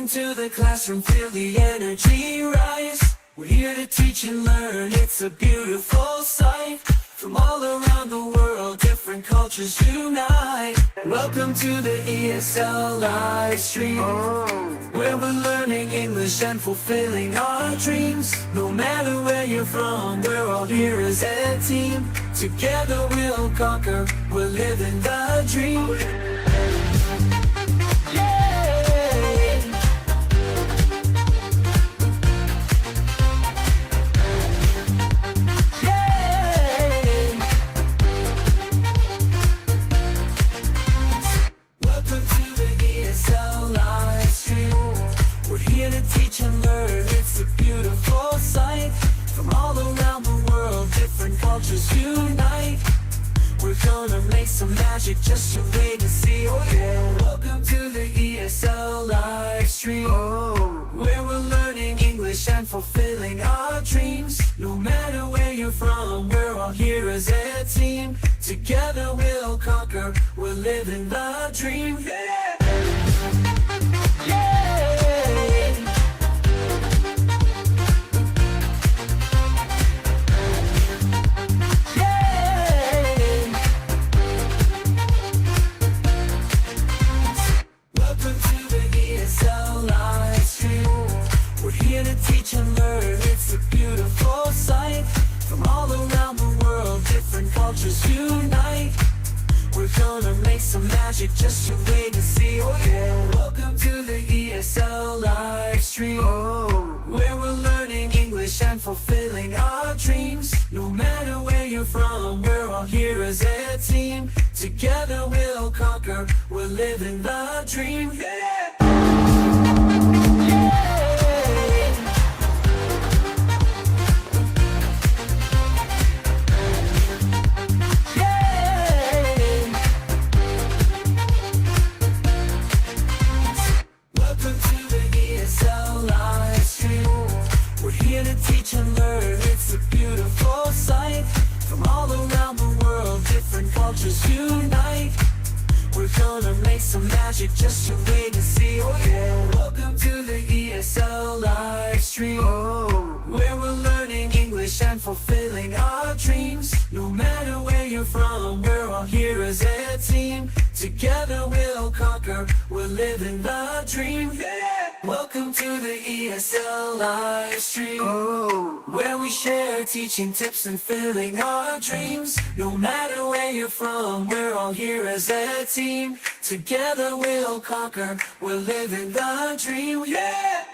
To the classroom, feel the energy rise. We're here to teach and learn, it's a beautiful sight. From all around the world, different cultures unite. Welcome to the ESL live stream, where we're learning English and fulfilling our dreams. No matter where you're from, we're all here as a team. Together we'll conquer, we're living the dream. Teach and learn, it's a beautiful sight. From all around the world, different cultures unite. We're gonna make some magic, just you wait to see. Oh yeah, welcome to the ESL live stream, where we're learning English and fulfilling our dreams. No matter where you're from, we're all here as a team. Together we'll conquer, we're living the dream. Yeah. Teach and learn, it's a beautiful sight. From all around the world, different cultures unite. We're gonna make some magic, just you wait to see. Oh yeah, welcome to the ESL live stream, where we're learning English and fulfilling our dreams. No matter where you're from, we're all here as a team. Together we'll conquer, we're living the dream. Yeah. Teach and learn, it's a beautiful sight. From all around the world, different cultures unite. We're gonna make some magic, just you wait to see. Oh yeah, welcome to the ESL live stream, where we're learning English and fulfilling our dreams. No matter where you're from, we're all here as a team. Together we'll conquer, we're living the dream. Yeah. Welcome to the ESL live stream, where we share teaching tips and filling our dreams. No matter where you're from, we're all here as a team. Together we'll conquer, we're living the dream, yeah!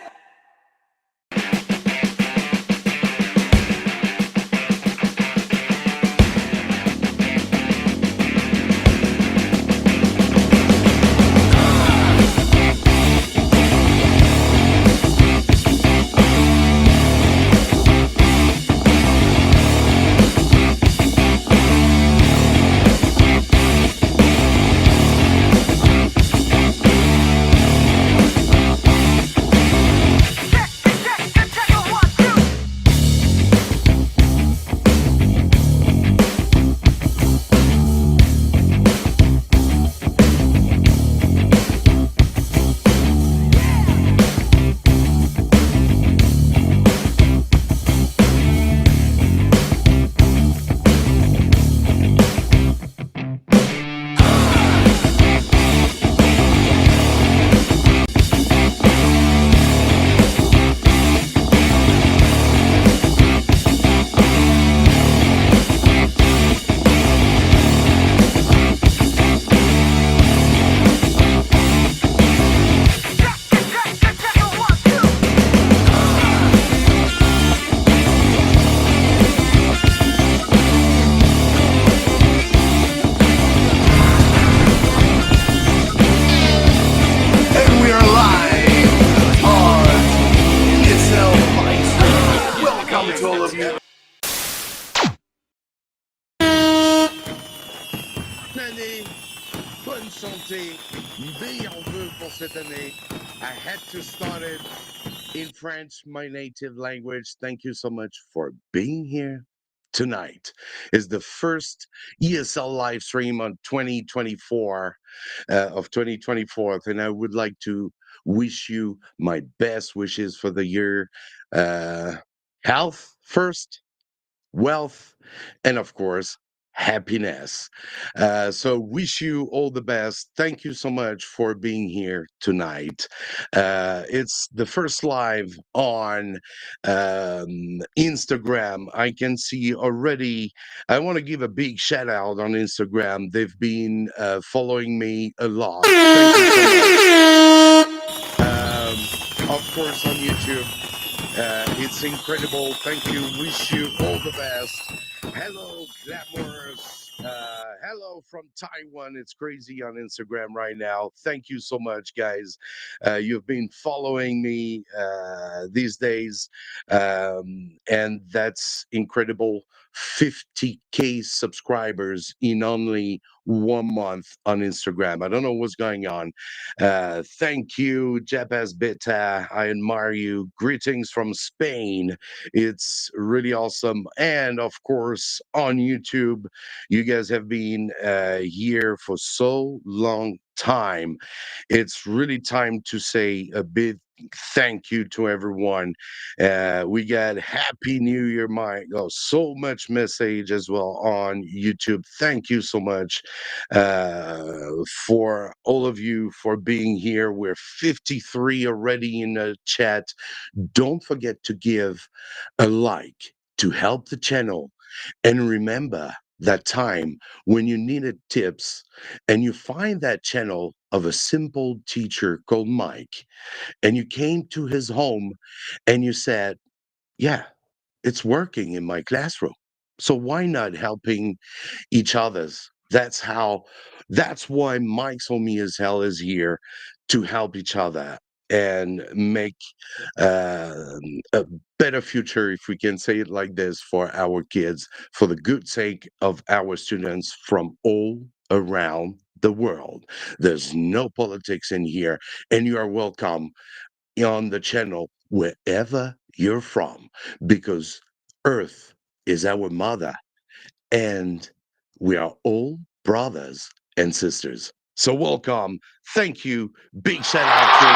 Bonne santé, meilleurs vœux pour cette année. I had to start it in French, my native language. Thank you so much for being here. tonight is the first ESL live stream on 2024 of 2024, and I would like to wish you my best wishes for the year. Uh, Health first, wealth, and of course, happiness. So, wish you all the best. Thank you so much for being here tonight. It's the first live on Instagram. I can see already. I want to give a big shout out on Instagram. They've been following me a lot. Thank you so much. Of course, on YouTube. It's incredible. Thank you. Wish you all the best. Hello, glamorous. Hello from Taiwan. It's crazy on Instagram right now. Thank you so much, guys. You've been following me these days, and that's incredible. 50K subscribers in only 1 month on Instagram. I don't know what's going on. Thank you, Jabez Beta. I admire you. Greetings from Spain. It's really awesome. And of course, on YouTube, you guys have been here for so long time. It's really time to say a big thank you to everyone. We got Happy New Year, Mike. Oh, so much message as well on YouTube. Thank you so much for all of you for being here. We're 53 already in the chat. Don't forget to give a like to help the channel. And remember that time when you needed tips and you find that channel of a simple teacher called Mike, and you came to his home and you said, yeah, it's working in my classroom. So why not helping each other's? That's why Mike's Homie as Hell is here to help each other and make uh, a better future, if we can say it like this, for our kids, for the good sake of our students from all around the world. There's no politics in here, and you are welcome on the channel wherever you're from, because Earth is our mother and we are all brothers and sisters. So welcome. Thank you. Big shout out to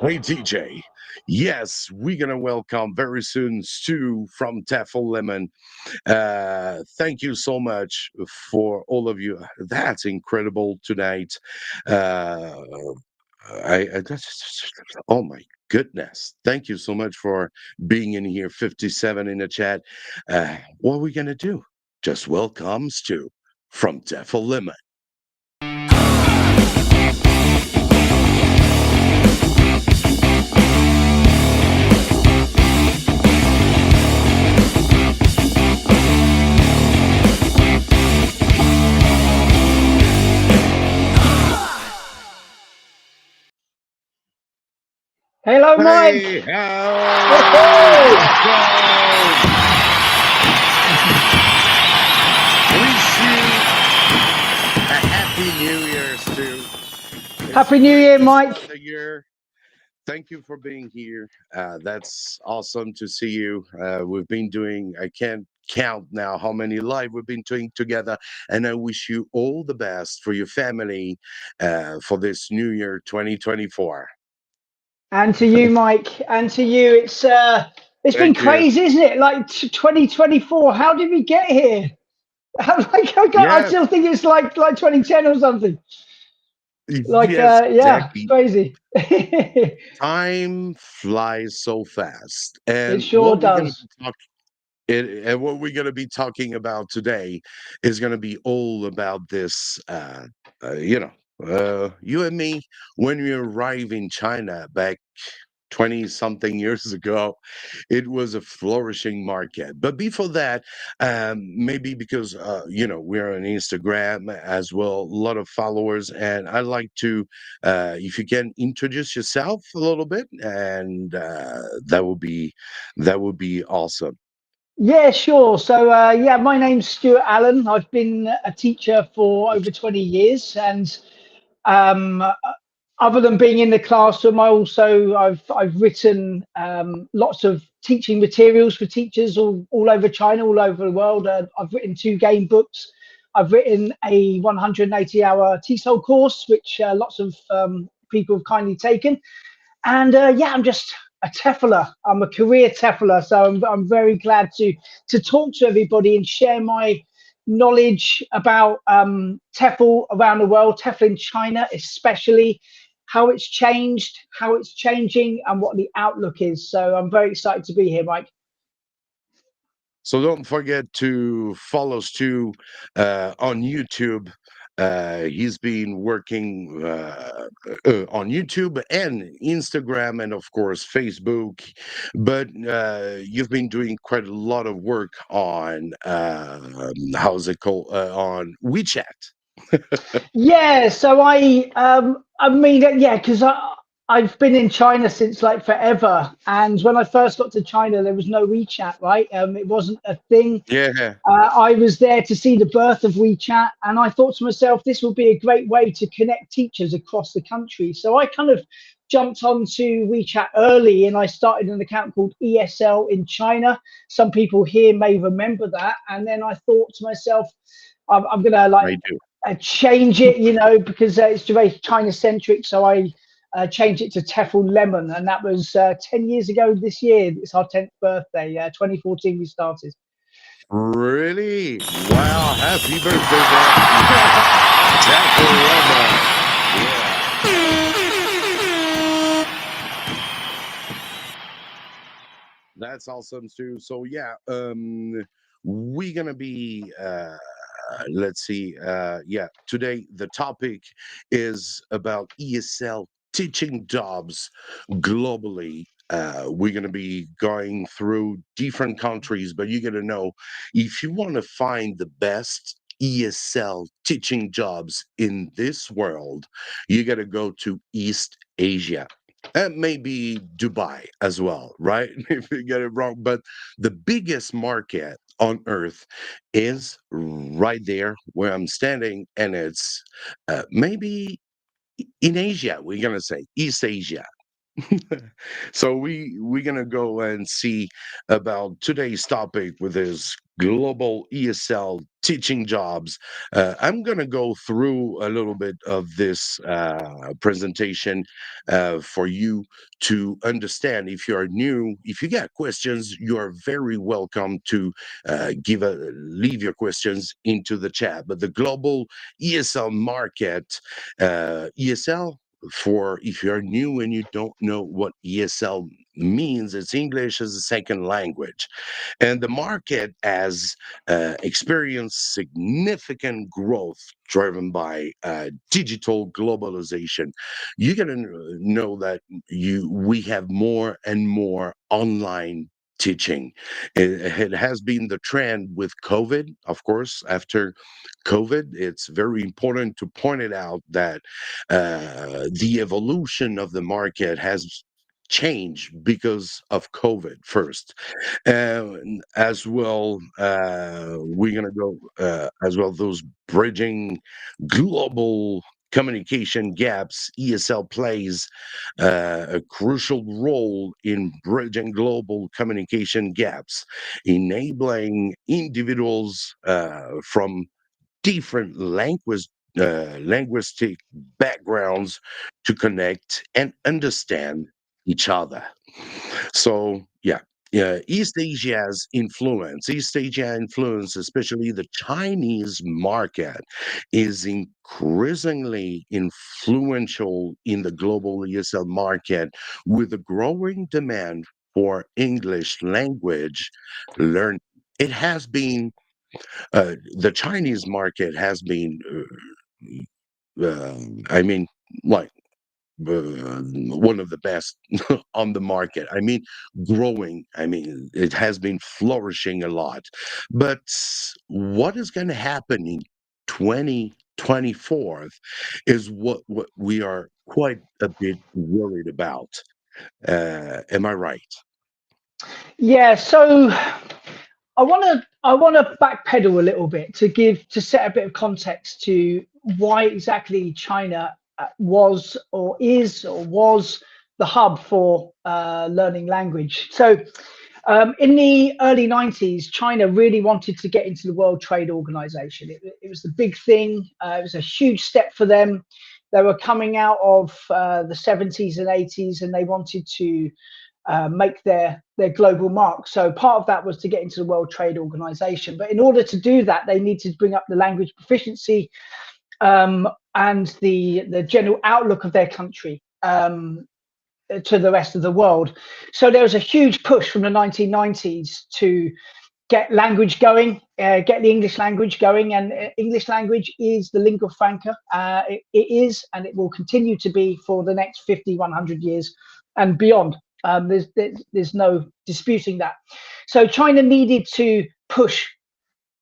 Hey DJ. Yes, we're gonna welcome very soon Stu from Taffel Lemon. Thank you so much for all of you. That's incredible tonight. Uh, oh my goodness. Thank you so much for being in here. 57 in the chat. What are we going to do? Just welcome Stu from Devil Limit. Hello, Mike. Hey, how? Wish you a happy New Year, Stu. Happy New Year, Mike. The year. Thank you for being here. That's awesome to see you. We've been doing, I can't count now how many live we've been doing together. And I wish you all the best for your family for this new year 2024. And to you, Mike. And to you. It's been Thank you. crazy, isn't it? Like 2024. How did we get here? I Yes, still think it's like 2010 or something. Like yes, yeah, it's exactly. crazy. Time flies so fast. It And sure what we're going to does. be talking and what we're going to be talking about today is going to be all about this, you and me, when we arrived in China back 20 something years ago, it was a flourishing market. But before that, maybe because, we're on Instagram as well, a lot of followers. And I'd like to, if you can introduce yourself a little bit, and that would be awesome. Yeah, sure. So yeah, my name's Stuart Allen. I've been a teacher for over 20 years, and um, other than being in the classroom, I've written lots of teaching materials for teachers all over China, all over the world. I've written 2 game books. I've written a 180-hour TESOL course, which lots of people have kindly taken. And yeah, I'm just a TEFLer. I'm a career TEFLer, so I'm very glad to talk to everybody and share my knowledge about TEFL around the world, TEFL in China especially, how it's changed, how it's changing, and what the outlook is. So I'm very excited to be here, Mike. So don't forget to follow Stu on YouTube. He's been working on YouTube and Instagram, and of course Facebook. But you've been doing quite a lot of work on how's it called, on WeChat. Yeah, so I mean, yeah, because I've been in China since like forever, and when I first got to China, there was no WeChat, right? It wasn't a thing. Yeah, I was there to see the birth of WeChat, and I thought to myself, this would be a great way to connect teachers across the country. So I kind of jumped onto WeChat early, and I started an account called ESL in China. Some people here may remember that. And then I thought to myself, I'm gonna like I do. change it, because it's very China centric. So I changed it to Tefl Lemon, and that was 10 years ago this year. It's our 10th birthday. 2014 we started. Really? Wow! Happy birthday, man! Tackle That's awesome too. So yeah, we're gonna be let's see, yeah, today the topic is about ESL teaching jobs globally. We're going to be going through different countries, but you're going to know if you want to find the best ESL teaching jobs in this world, you got to go to East Asia. And maybe Dubai as well, right? If you get it wrong. But the biggest market on earth is right there where I'm standing, and it's maybe in Asia. We're gonna say East Asia. So we're gonna go and see about today's topic with his global ESL teaching jobs. I'm gonna go through a little bit of this presentation for you to understand. If you are new, if you got questions, you are very welcome to leave your questions into the chat. But the global ESL market, ESL, for if you're new and you don't know what ESL means, it's English as a second language. And the market has experienced significant growth driven by digital globalization. You're going to know that we have more and more online teaching. It has been the trend with COVID, of course. After COVID, it's very important to point it out that the evolution of the market has changed because of COVID first. As well, we're going to go as well, those bridging global communication gaps. ESL plays a crucial role in bridging global communication gaps, enabling individuals from different linguistic backgrounds to connect and understand each other. So, yeah. Yeah, East Asia influence, especially the Chinese market, is increasingly influential in the global ESL market, with a growing demand for English language learning. It has been the Chinese market has been, I mean, like one of the best on the market. I mean, growing. I mean, it has been flourishing a lot. But what is going to happen in 2024 is what we are quite a bit worried about. Am I right? Yeah, so I want to backpedal a little bit to set a bit of context to why exactly China was or is or was the hub for learning language. So in the early 90s, China really wanted to get into the World Trade Organization. It was the big thing. It was a huge step for them. They were coming out of the 70s and 80s, and they wanted to make their global mark. So part of that was to get into the World Trade Organization. But in order to do that, they needed to bring up the language proficiency and the general outlook of their country to the rest of the world. So there was a huge push from the 1990s to get language going, get the English language going, and English language is the lingua franca. It is, and it will continue to be for the next 50, 100 years and beyond. There's no disputing that. So China needed to push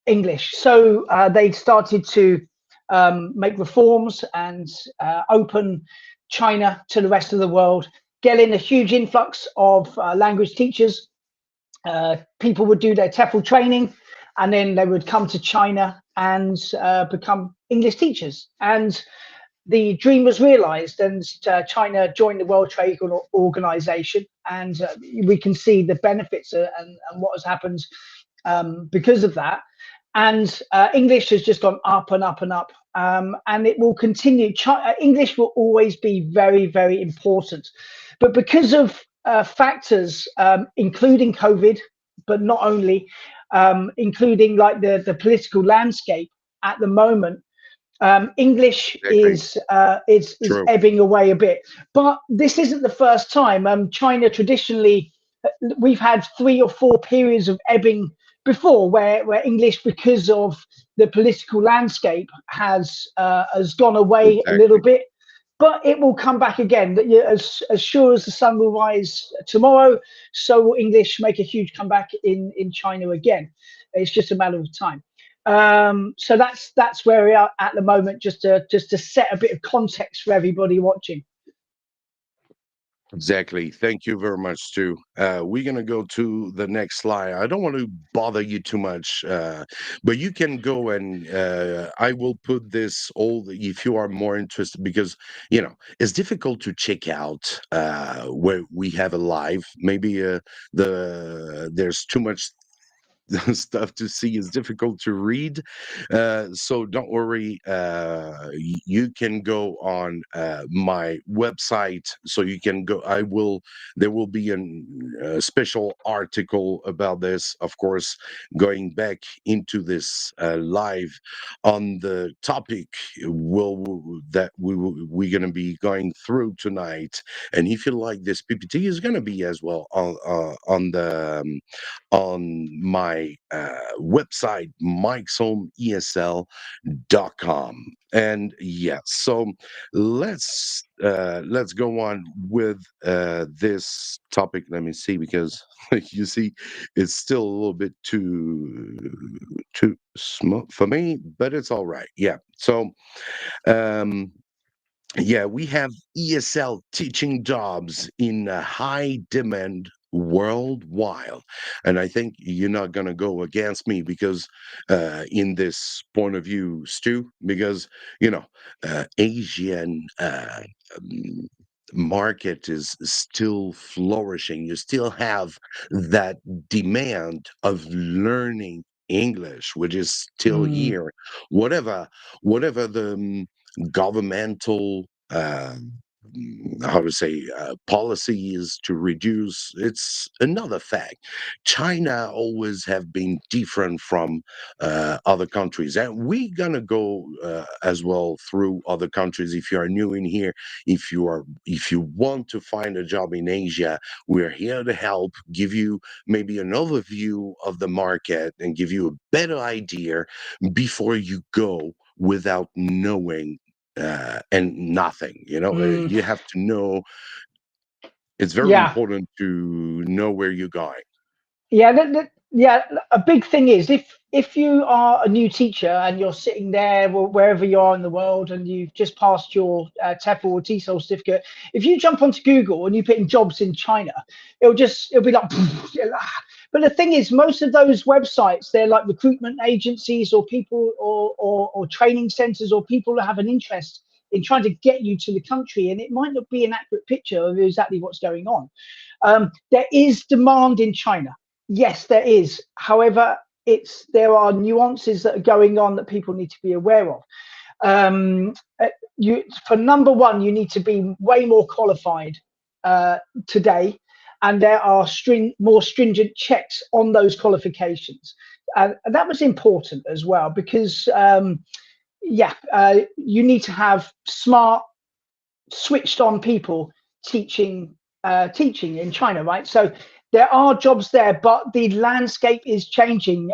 English. So they started to make reforms and open China to the rest of the world, getting a huge influx of language teachers. People would do their TEFL training, and then they would come to China and become English teachers. And the dream was realized, and China joined the World Trade Organization. And we can see the benefits and what has happened because of that. And English has just gone up and up and up, and it will continue. English will always be very, very important, but because of factors, including COVID, but not only, including like the political landscape at the moment, English is ebbing away a bit. But this isn't the first time. China traditionally, we've had 3 or 4 periods of ebbing before, where English, because of the political landscape, has gone away a little bit. But it will come back again. As sure as the sun will rise tomorrow, so will English make a huge comeback in China again. It's just a matter of time. So that's where we are at the moment, just to set a bit of context for everybody watching. Exactly. Thank you very much, Stu. We're gonna go to the next slide. I don't want to bother you too much, but you can go and I will put this all if you are more interested, because it's difficult to check out where we have a live. Maybe there's too much stuff to see, is difficult to read, so don't worry. You can go on my website, so you can go. There will be a special article about this, of course, going back into this live on the topic we're going to be going through tonight. And if you like, this PPT is going to be as well on my website, mikeshomeesl.com. And so let's go on with this topic. Let me see, because you see it's still a little bit too small for me, but it's all right. So we have ESL teaching jobs in high demand worldwide. And I think you're not going to go against me, because in this point of view, Stu, because Asian market is still flourishing. You still have that demand of learning English, which is still here, whatever the governmental policy is to reduce. It's another fact. China always have been different from other countries, and we're gonna go as well through other countries. If you are new in here, if you want to find a job in Asia, we're here to help, give you maybe an overview of the market and give you a better idea before you go without knowing and nothing. You have to know. It's very important to know where you're going. A big thing is, if you are a new teacher and you're sitting there wherever you are in the world, and you've just passed your TEFL or TESOL certificate, if you jump onto Google and you put in jobs in China, it'll be like but the thing is, most of those websites, they're like recruitment agencies or people or training centers or people who have an interest in trying to get you to the country, and it might not be an accurate picture of exactly what's going on. There is demand in China. Yes, there is. However, there are nuances that are going on that people need to be aware of. For number one, you need to be way more qualified today, and there are more stringent checks on those qualifications. And that was important as well, because you need to have smart, switched on people teaching in China, right? So there are jobs there, but the landscape is changing.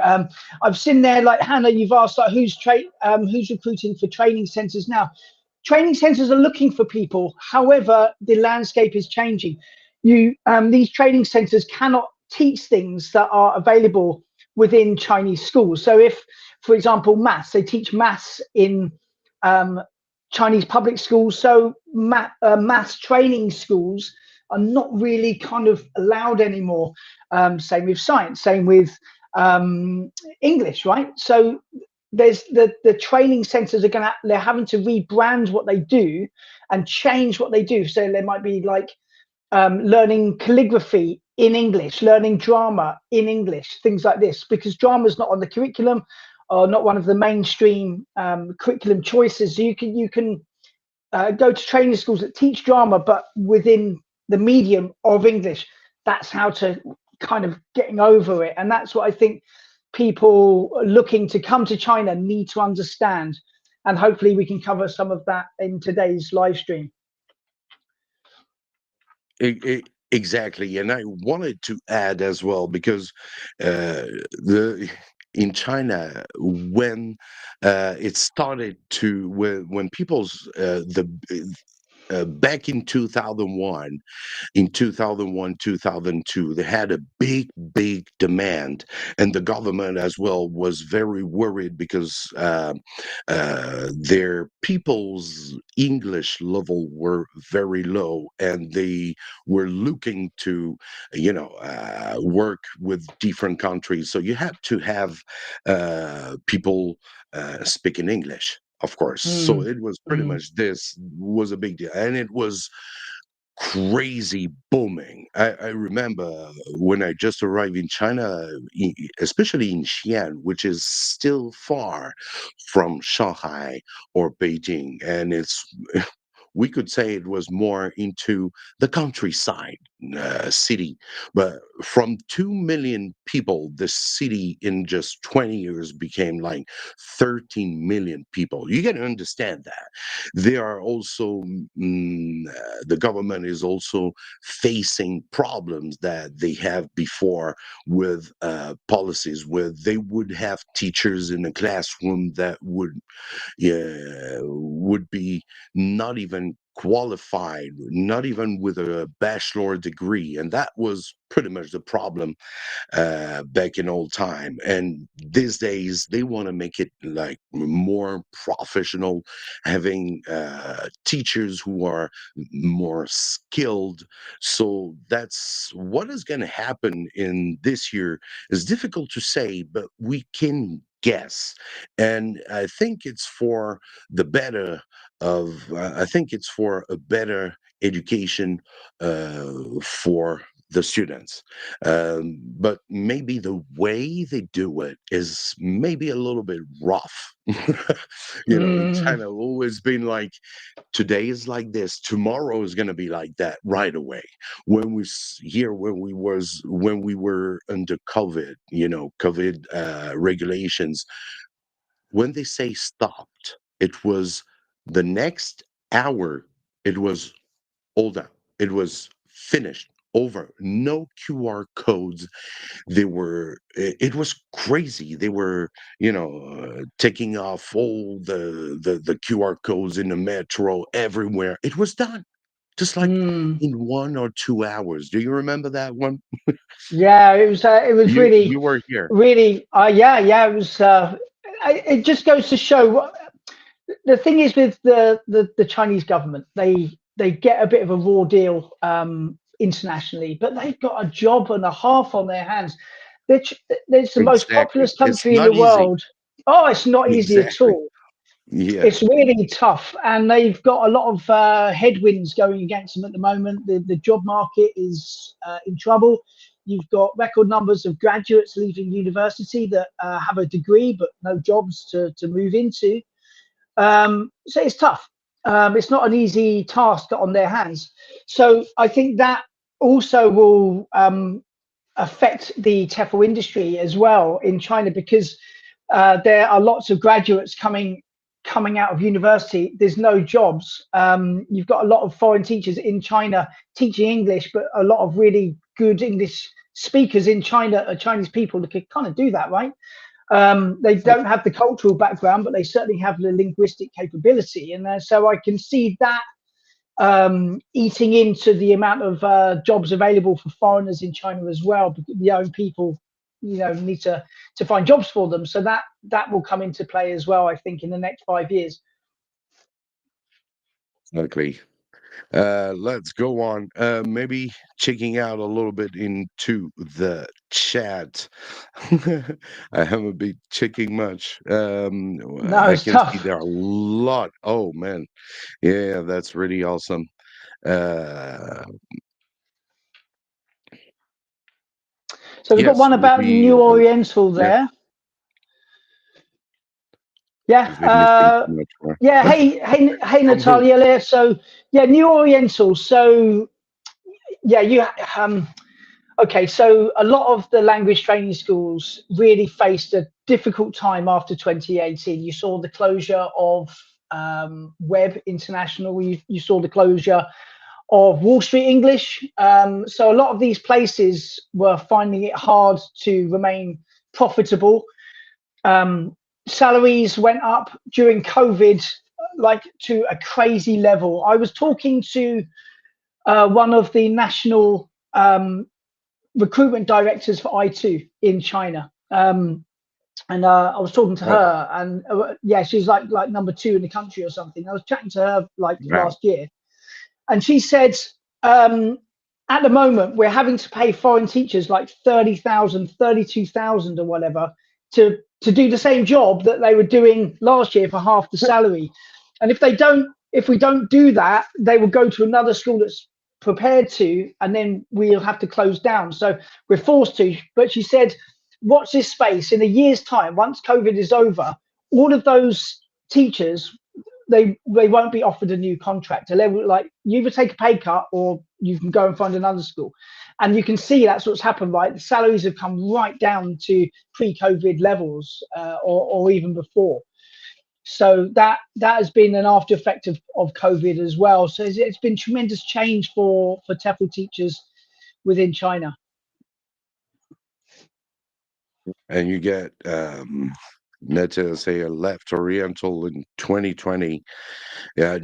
I've seen there, like Hannah, you've asked, like, who's recruiting for training centers now. Training centers are looking for people. However, the landscape is changing. These training centers cannot teach things that are available within Chinese schools. So if, for example, maths, they teach maths in Chinese public schools. So maths training schools are not really kind of allowed anymore. Same with science, same with English, right? So there's the training centers they're having to rebrand what they do and change what they do. So there might be like learning calligraphy in English, learning drama in English, things like this, because drama is not on the curriculum, or not one of the mainstream curriculum choices. So you can go to training schools that teach drama, but within the medium of English. That's how to kind of getting over it. And that's what I think people looking to come to China need to understand. And hopefully we can cover some of that in today's live stream. Exactly, and I wanted to add as well, because in China, when it started to when people's the back in 2001, 2002, they had a big demand, and the government as well was very worried, because their people's English level were very low, and they were looking to work with different countries. So you have to have people speaking English, of course. So it was pretty much, this was a big deal, and it was crazy booming. I remember when I just arrived in China, especially in Xi'an, which is still far from Shanghai or Beijing, and it's we could say it was more into the countryside city. But from 2 million people, the city in just 20 years became like 13 million people. You got to understand that. They are also, the government is also facing problems that they have before with policies, where they would have teachers in a classroom that would be not even qualified, not even with a bachelor degree. And that was pretty much the problem back in old time. And these days they want to make it like more professional, having teachers who are more skilled. So that's what is going to happen in this year. Is difficult to say, but we can guess. And I think it's for the better of I think it's for a better education for the students. But maybe the way they do it is maybe a little bit rough. In China, always been like, today is like this, tomorrow is going to be like that right away. When when we were under COVID, COVID regulations, when they say stopped, it was the next hour, it was all done. It was finished, over. No QR codes. It was crazy. They were, taking off all the QR codes in the metro everywhere. It was done. Just like in 1 or 2 hours. Do you remember that one? Yeah, it was You were here. really, yeah, it was. It just goes to show the thing is with the Chinese government. They get a bit of a raw deal internationally, but they've got a job and a half on their hands. It's the most Exactly. populous It's country in the not easy. world. Oh, it's not easy at Exactly. all. Yeah. It's really tough, and they've got a lot of headwinds going against them at the moment. The job market is in trouble. You've got record numbers of graduates leaving university that have a degree but no jobs to move into. So it's tough. It's not an easy task on their hands. So I think that also will affect the TEFL industry as well in China, because there are lots of graduates coming out of university. There's no jobs. You've got a lot of foreign teachers in China teaching English, but a lot of really good English speakers in China are Chinese people that could kind of do that, right? They don't have the cultural background, but they certainly have the linguistic capability, and so I can see that eating into the amount of jobs available for foreigners in China as well, because the own people, need to find jobs for them. So that will come into play as well, I think, in the next 5 years. Exactly. Let's go on. Maybe checking out a little bit into the chat. I haven't been checking much. No, I it's can see tough. there are a lot. Oh man, yeah, that's really awesome. Uh, So we've got yes, one with about the New Oriental yeah, there. Yeah. we've been missing too much more. Yeah. Hey, From who? Natalia. So yeah, New Oriental. So yeah, okay, so a lot of the language training schools really faced a difficult time after 2018. You saw the closure of Webb International. You saw the closure of Wall Street English. So a lot of these places were finding it hard to remain profitable. Salaries went up during COVID, like to a crazy level. I was talking to one of the national recruitment directors for I2 in China. And I was talking to Oh, her, and yeah, she's like number 2 in the country or something. I was chatting to her like wow. last year, and she said, at the moment we're having to pay foreign teachers like 30,000, 32,000, or whatever to do the same job that they were doing last year for half the salary. And if we don't do that, they will go to another school that's prepared to, and then we'll have to close down. So we're forced to. But she said, watch this space. In a year's time, once COVID is over, all of those teachers, they won't be offered a new contract. They will, like, you either take a pay cut or you can go and find another school. And you can see that's what's happened, right? The salaries have come right down to pre-COVID levels, or even before. So that has been an after effect of COVID as well. So it's been tremendous change for TEFL teachers within China. And you get let's say a left Oriental in 2020. Yeah,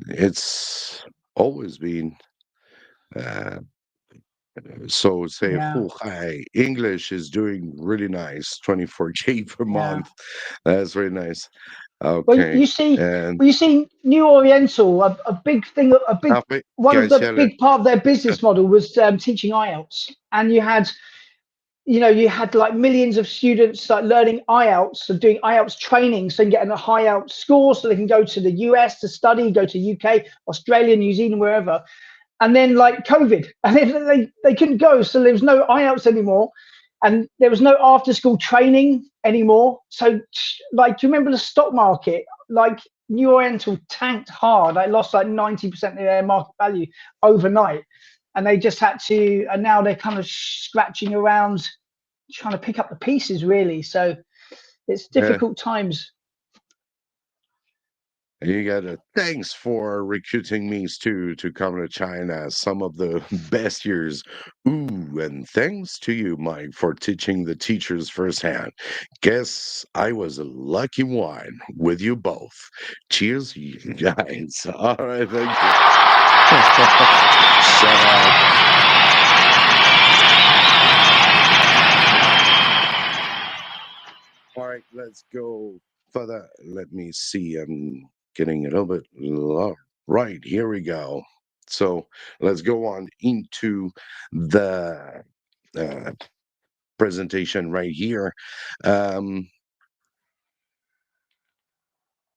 it's always been uh, so say Yeah, hi, English is doing really nice, 24K per yeah. month. That's really nice. Well, Okay, and you see, New Oriental, a big thing, halfway, one of the cancel it. big part of their business model was teaching IELTS, and you had like millions of students like learning IELTS and doing IELTS training, so getting a high IELTS score, so they can go to the US to study, go to UK, Australia, New Zealand, wherever. And then like COVID, and then they couldn't go, so there was no IELTS anymore, and there was no after school training anymore. So like, do you remember the stock market? Like New Oriental tanked hard. They lost like 90% of their market value overnight, and they just had to. And now they're kind of scratching around, trying to pick up the pieces, really. So it's Yeah, difficult times. you got to thanks for recruiting me to come to China. Some of the best years. Ooh, and thanks to you, Mike, for teaching the teachers firsthand. Guess I was a lucky one with you both. Cheers, you guys. All right, thank you. Shout out. All right, let's go further. Let me see. I'm getting a little bit low. Right, here we go. So let's go on into the uh, presentation right here. Um,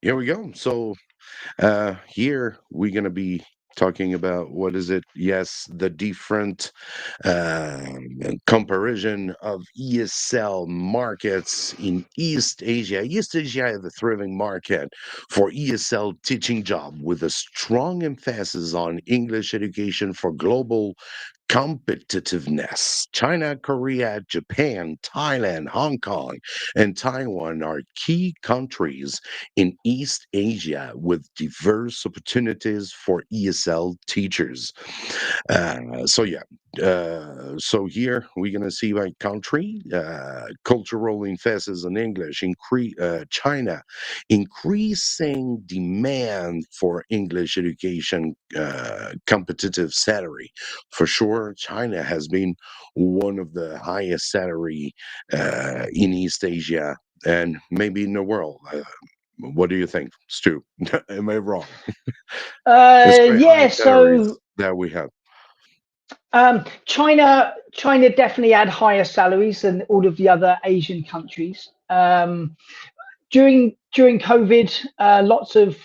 here we go. So here we're going to be talking about what is it? Yes, the different uh, comparison of ESL markets in East Asia. East Asia is a thriving market for ESL teaching job with a strong emphasis on English education for global competitiveness. China, Korea, Japan, Thailand, Hong Kong, and Taiwan are key countries in East Asia with diverse opportunities for ESL teachers. So here we're gonna see by country, cultural emphasis on English, China, increasing demand for English education, competitive salary. For sure, China has been one of the highest salary in East Asia and maybe in the world. What do you think, Stu? Am I wrong? It's very high Yeah, salaries so that we have. China definitely had higher salaries than all of the other Asian countries. During COVID, lots of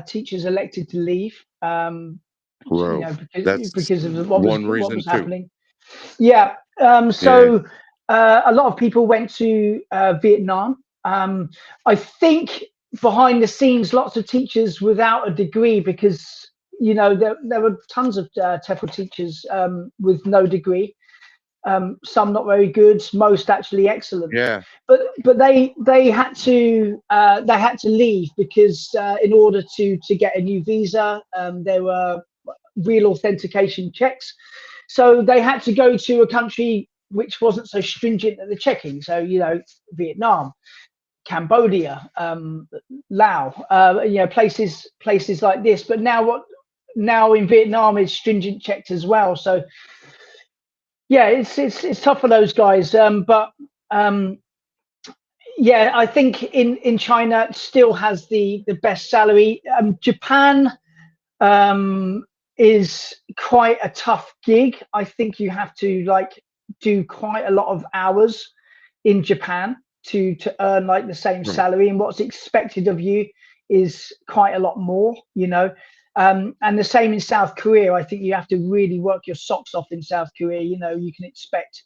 teachers elected to leave. You Well, know, that's because of one what reason was too. happening. Yeah. Yeah, A lot of people went to Vietnam. I think behind the scenes, lots of teachers without a degree because there were tons of TEFL teachers with no degree. Some not very good, most actually excellent. yeah, But they had to leave because in order to get a new visa, there were real authentication checks. So they had to go to a country which wasn't so stringent at the checking. So, Vietnam, Cambodia, Laos, places like this. But now in Vietnam is stringent checked as well. So yeah, it's tough for those guys. But yeah, I think in China it still has the best salary. Japan um, is quite a tough gig. I think you have to do quite a lot of hours in Japan to earn like the same right. salary, and what's expected of you is quite a lot more. And the same in South Korea. I think you have to really work your socks off in South Korea. You can expect,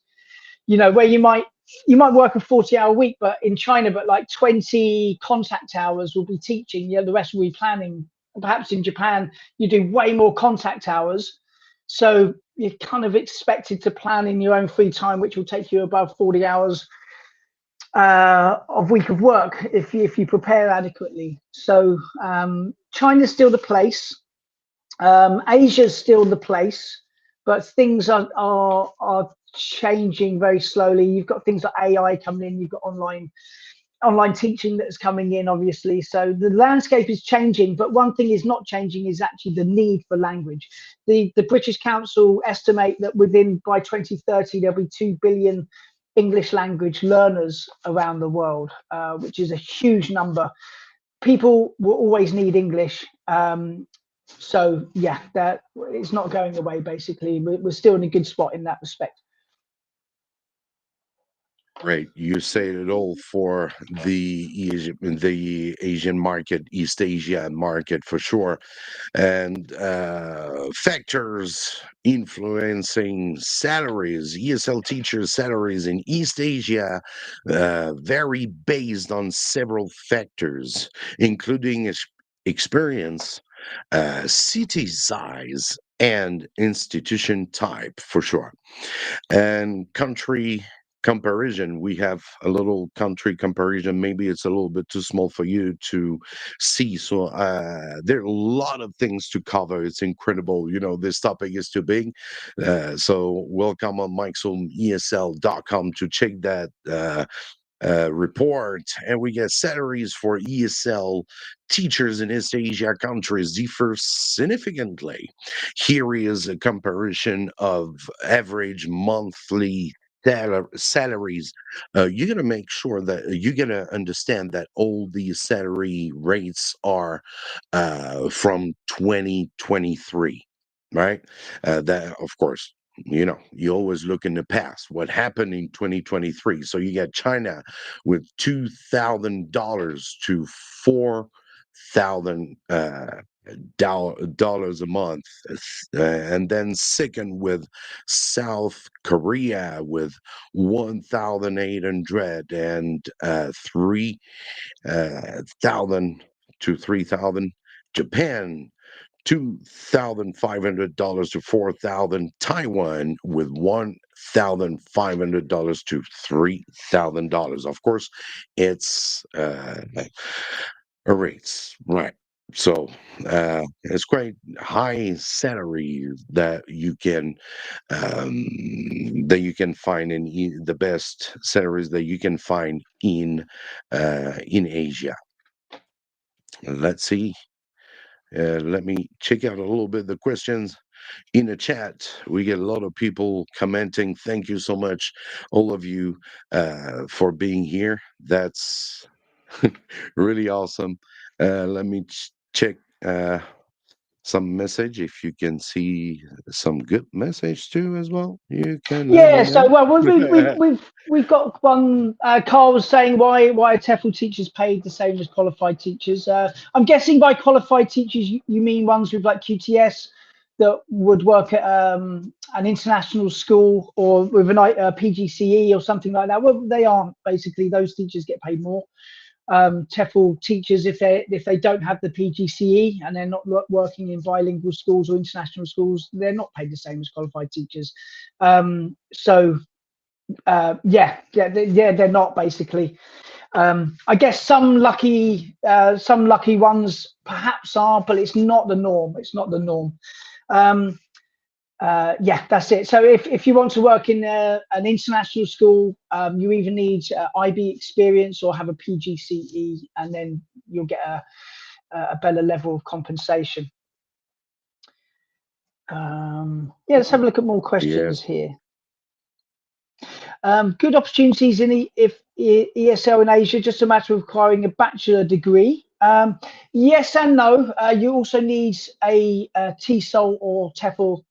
where you might work a 40-hour week, but in China, but like 20 contact hours will be teaching. The rest will be planning. Perhaps in Japan, you do way more contact hours, so you're kind of expected to plan in your own free time, which will take you above 40 hours of week of work if you prepare adequately. So China's still the place. Asia's still the place, but things are changing very slowly. You've got things like AI coming in. You've got online teaching that's coming in, obviously. So the landscape is changing, but one thing is not changing is actually the need for language. The British Council estimate that by 2030 there'll be 2 billion English language learners around the world, which is a huge number. People will always need English. So yeah, that it's not going away. Basically, we're still in a good spot in that respect. Right. You say it all for the Asian market, East Asia market for sure. And factors influencing salaries, ESL teachers' salaries in East Asia vary based on several factors, including experience, city size, and institution type for sure. And country comparison, we have a little country comparison. Maybe it's a little bit too small for you to see. So there are a lot of things to cover. It's incredible. This topic is too big. So welcome on MikeSolmESL.com to check that report, and we get salaries for ESL teachers in East Asia countries differ significantly. Here is a comparison of average monthly salaries. You're going to make sure that you're going to understand that all these salary rates are from 2023, right? That, of course, you always look in the past what happened in 2023. So you got China with $2,000 to dollars a month, and then second with South Korea with 1,800 and 3,000 to 3,000. Japan, $2,500 to 4,000. Taiwan with $1,500 to $3,000. Of course, it's rates, right? So it's quite high salary um, that you can find the best salaries that you can find in Asia. Let's see. Let me check out a little bit the questions in the chat. We get a lot of people commenting. Thank you so much, all of you, for being here. That's really awesome. Let me check some message. If you can see some good message too, as well, you can let Yeah, me so know. well, we've got one. Carl was saying why are TEFL teachers paid the same as qualified teachers? I'm guessing by qualified teachers you mean ones with like QTS that would work at an international school or with a PGCE or something like that. Well, they aren't. Basically, those teachers get paid more. TEFL teachers, if they don't have the PGCE and they're not working in bilingual schools or international schools, they're not paid the same as qualified teachers. They're not basically. I guess some lucky ones perhaps are, but it's not the norm. It's not the norm. That's it. So if you want to work in an international school, you either need IB experience or have a PGCE, and then you'll get a better level of compensation. Let's have a look at more questions here. Good opportunities in ESL in Asia, just a matter of acquiring a bachelor degree. Yes and no. You also need a TESOL or TEFL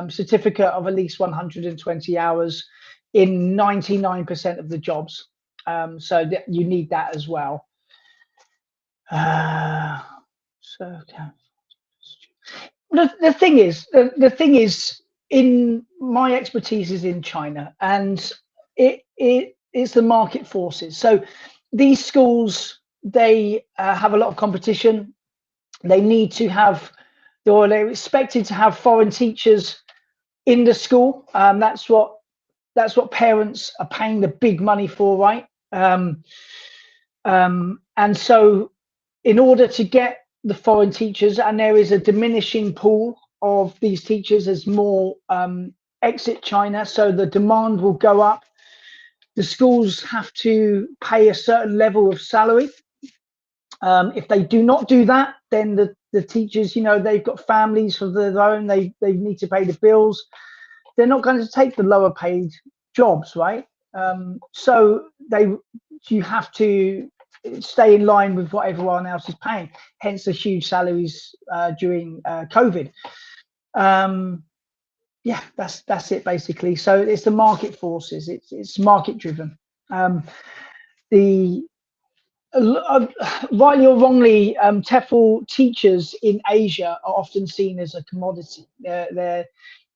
certificate of at least 120 hours in 99% of the jobs. So you need that as well. The thing is, in my expertise is in China, and it's the market forces. So these schools, they have a lot of competition. They need to have, or they're expected to have foreign teachers in the school. That's what parents are paying the big money for, right? And so in order to get the foreign teachers, and there is a diminishing pool of these teachers as more exit China, so the demand will go up. The schools have to pay a certain level of salary. If they do not do that, then the teachers, they've got families of their own, they need to pay the bills. They're not going to take the lower paid jobs, right? So you have to stay in line with what everyone else is paying, hence the huge salaries during COVID. That's it basically. So it's the market forces, it's market driven. Rightly or wrongly, TEFL teachers in Asia are often seen as a commodity. They're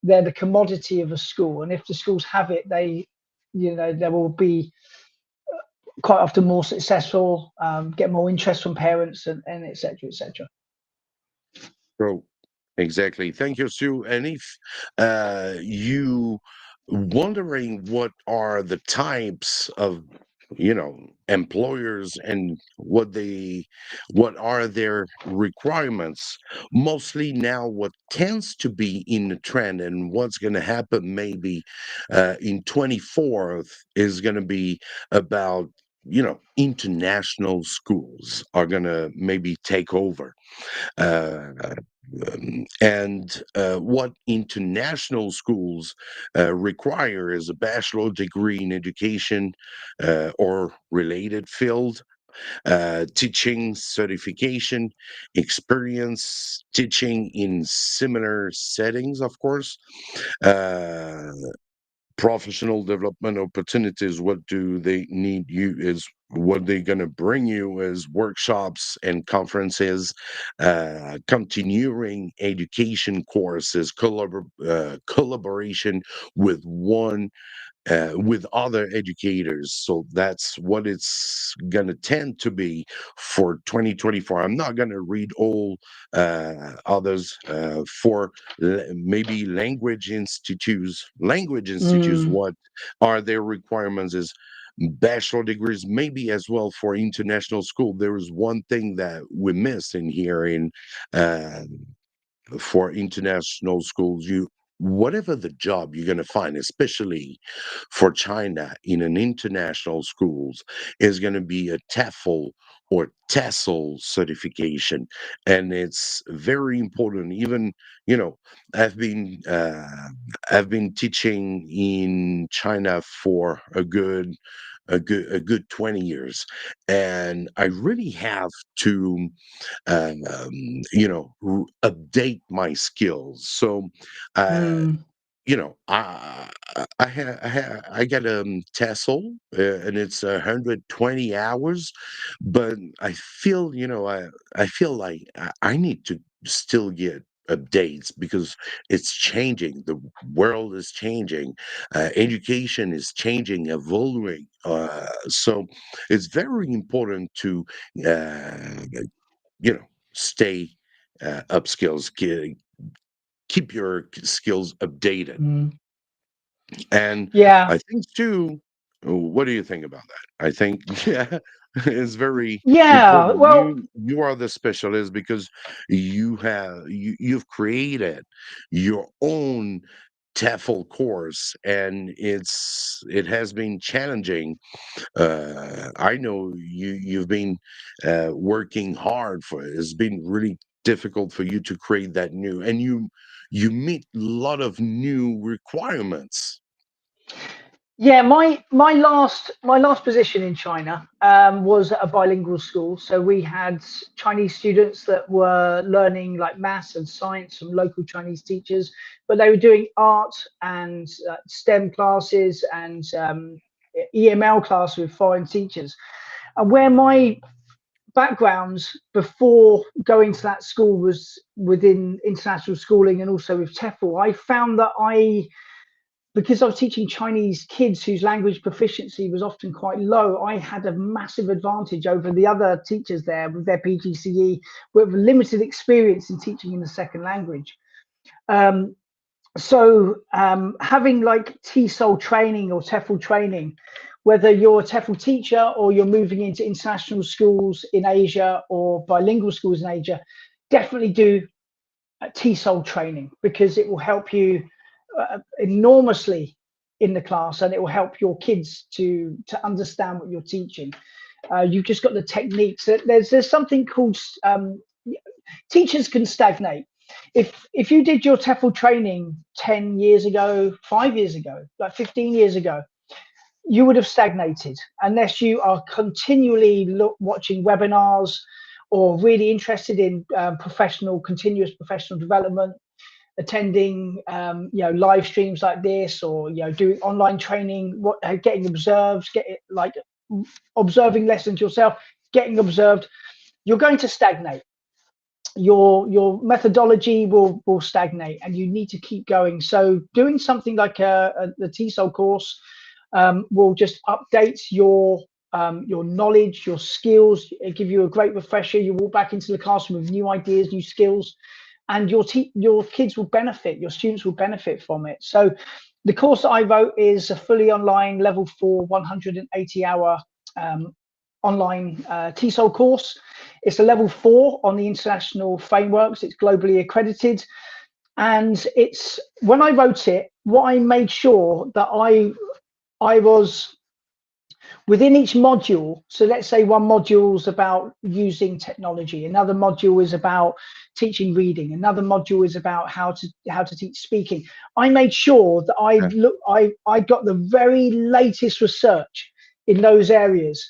the commodity of a school, and if the schools have it, they will be quite often more successful, get more interest from parents, and et cetera, et cetera. So, exactly. Thank you, Sue. And if you wondering what are the types of employers and what are their requirements, mostly now what tends to be in the trend and what's going to happen maybe in 24th is going to be about international schools are going to maybe take over. What international schools require is a bachelor degree in education or related field, teaching certification, experience teaching in similar settings, of course, professional development opportunities. What do they need you is what they're going to bring you is workshops and conferences, continuing education courses, collaboration with one with other educators. So that's what it's going to tend to be for 2024. I'm not going to read all others for maybe language institutes. Mm, What are their requirements is bachelor degrees, maybe as well for international school. There is one thing that we miss in here in uh, for international schools. You whatever the job you're going to find, especially for China in an international schools, is going to be a TEFL or TESOL certification, and it's very important. Even you know, I've been uh, I've been teaching in China for a good 20 years, and I really have to update my skills. So, uh, mm, I got a TESOL, and it's 120 hours, but I feel, I feel like I need to still get updates because it's changing. The world is changing. Education is changing, evolving. So it's very important to, uh, stay upskills, keep your skills updated. mm. And Yeah, I think too, what do you think about that? I think yeah, it's very yeah. important. Well, You are the specialist because you've created your own TEFL course, and it has been challenging. I know you've been working hard for it. It's been really difficult for you to create that new, and you meet a lot of new requirements. yeah. My last position in China was at a bilingual school. So we had Chinese students that were learning like maths and science from local Chinese teachers, but they were doing art and STEM classes and EML class with foreign teachers. And where my backgrounds before going to that school was within international schooling and also with TEFL, I found that because I was teaching Chinese kids whose language proficiency was often quite low, I had a massive advantage over the other teachers there with their PGCE with limited experience in teaching in the second language. Um, so having like TESOL training or TEFL training, whether you're a TEFL teacher or you're moving into international schools in Asia or bilingual schools in Asia, definitely do TESOL training because it will help you enormously in the class, and it will help your kids to understand what you're teaching. You've just got the techniques. There's something called teachers can stagnate. If you did your TEFL training 10 years ago, 5 years ago, like 15 years ago, you would have stagnated unless you are continually watching webinars or really interested in continuous professional development, attending live streams like this, or doing online training, getting observed, observing lessons yourself, getting observed. You're going to stagnate. Your methodology will stagnate, and you need to keep going. So doing something like the TESOL course will just update your knowledge, your skills, give you a great refresher. You walk back into the classroom with new ideas, new skills, and your kids will benefit, your students will benefit from it. So the course that I wrote is a fully online level 4 180-hour online TESOL course. It's a level 4 on the international frameworks. It's globally accredited. And it's when I wrote it, what I made sure that I was within each module. So let's say one module is about using technology, another module is about teaching reading, another module is about how to teach speaking. I made sure that Yeah. I got the very latest research in those areas,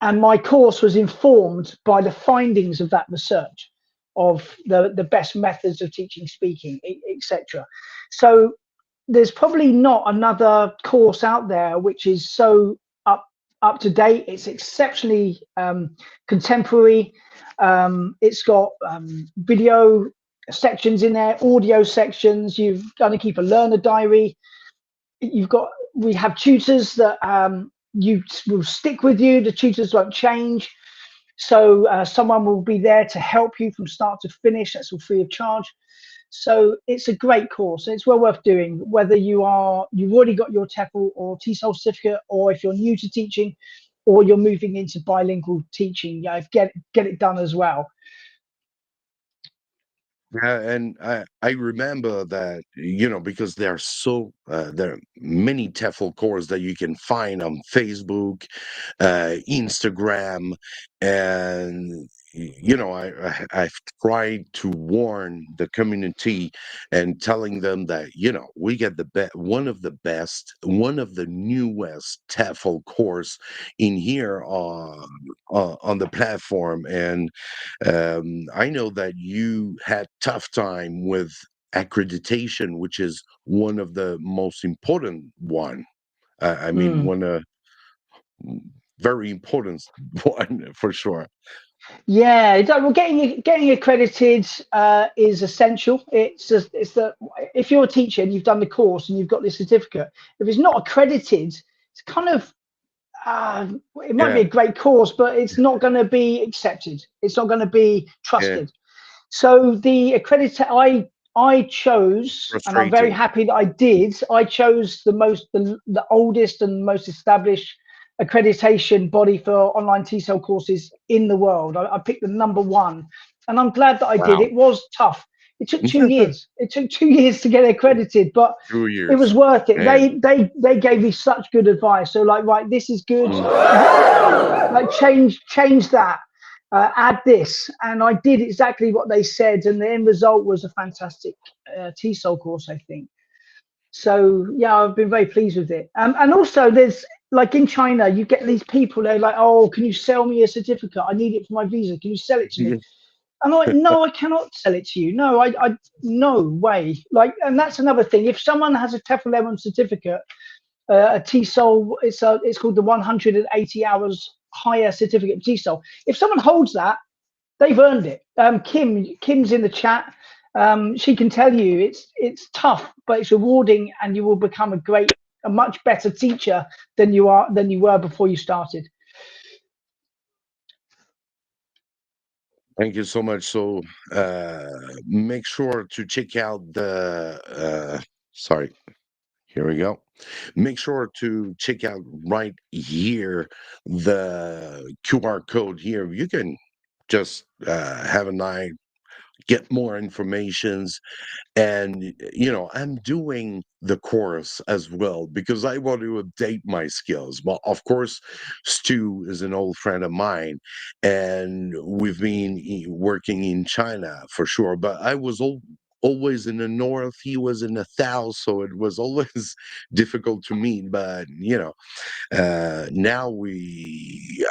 and my course was informed by the findings of that research, of the best methods of teaching speaking, etc. So there's probably not another course out there which is so up to date. It's exceptionally contemporary. It's got video sections in there, audio sections. You've got to keep a learner diary. We have tutors that you will stick with you. The tutors won't change. So someone will be there to help you from start to finish. That's all free of charge. So it's a great course. It's well worth doing, whether you've already got your TEFL or TESOL certificate, or if you're new to teaching, or you're moving into bilingual teaching. Yeah, get it done as well. Yeah, and I remember that, because there are many TEFL courses that you can find on Facebook, Instagram, and I've tried to warn the community and telling them that we get one of the best, one of the newest TEFL course in here on the platform. And I know that you had tough time with accreditation, which is one of the most important one. I mean, Mm. very important one for sure. Yeah, well, getting accredited is essential. It's the if you're a teacher and you've done the course and you've got this certificate, if it's not accredited, it's kind of it might be a Yeah, great course, but it's not going to be accepted. It's not going to be yeah, trusted. So the I chose, and I'm very frustrating. happy that I did. I chose the oldest and most established accreditation body for online TESOL courses in the world. I picked the number one, and I'm glad that I did. Wow. It was tough. It took 2 years. It took 2 years to get accredited, but two it was years. worth it. Yeah. They gave me such good advice. So like, right, this is good. Mm. Like change that. Add this, and I did exactly what they said, and the end result was a fantastic TESOL course, I think. So yeah, I've been very pleased with it. And also, there's like in China, you get these people. They're like, "Oh, can you sell me a certificate? I need it for my visa. Can you sell it to me?" And I'm like, "No, I cannot sell it to you. No, no way." Like, and that's another thing. If someone has a TEFL certificate, a TESOL, it's called the 180 hours higher certificate of TESOL. If someone holds that, they've earned it. Kim's in the chat. She can tell you it's tough, but it's rewarding, and you will become a much better teacher than you were before you started. Thank you so much. So make sure to check out sorry, here we go. Make sure to check out right here the QR code here. You can just have a night, get more informations. And I'm doing the course as well because I want to update my skills. Well, of course, Stu is an old friend of mine, and we've been working in China for sure, but I was always in the north, he was in the south, so it was always difficult to meet. But now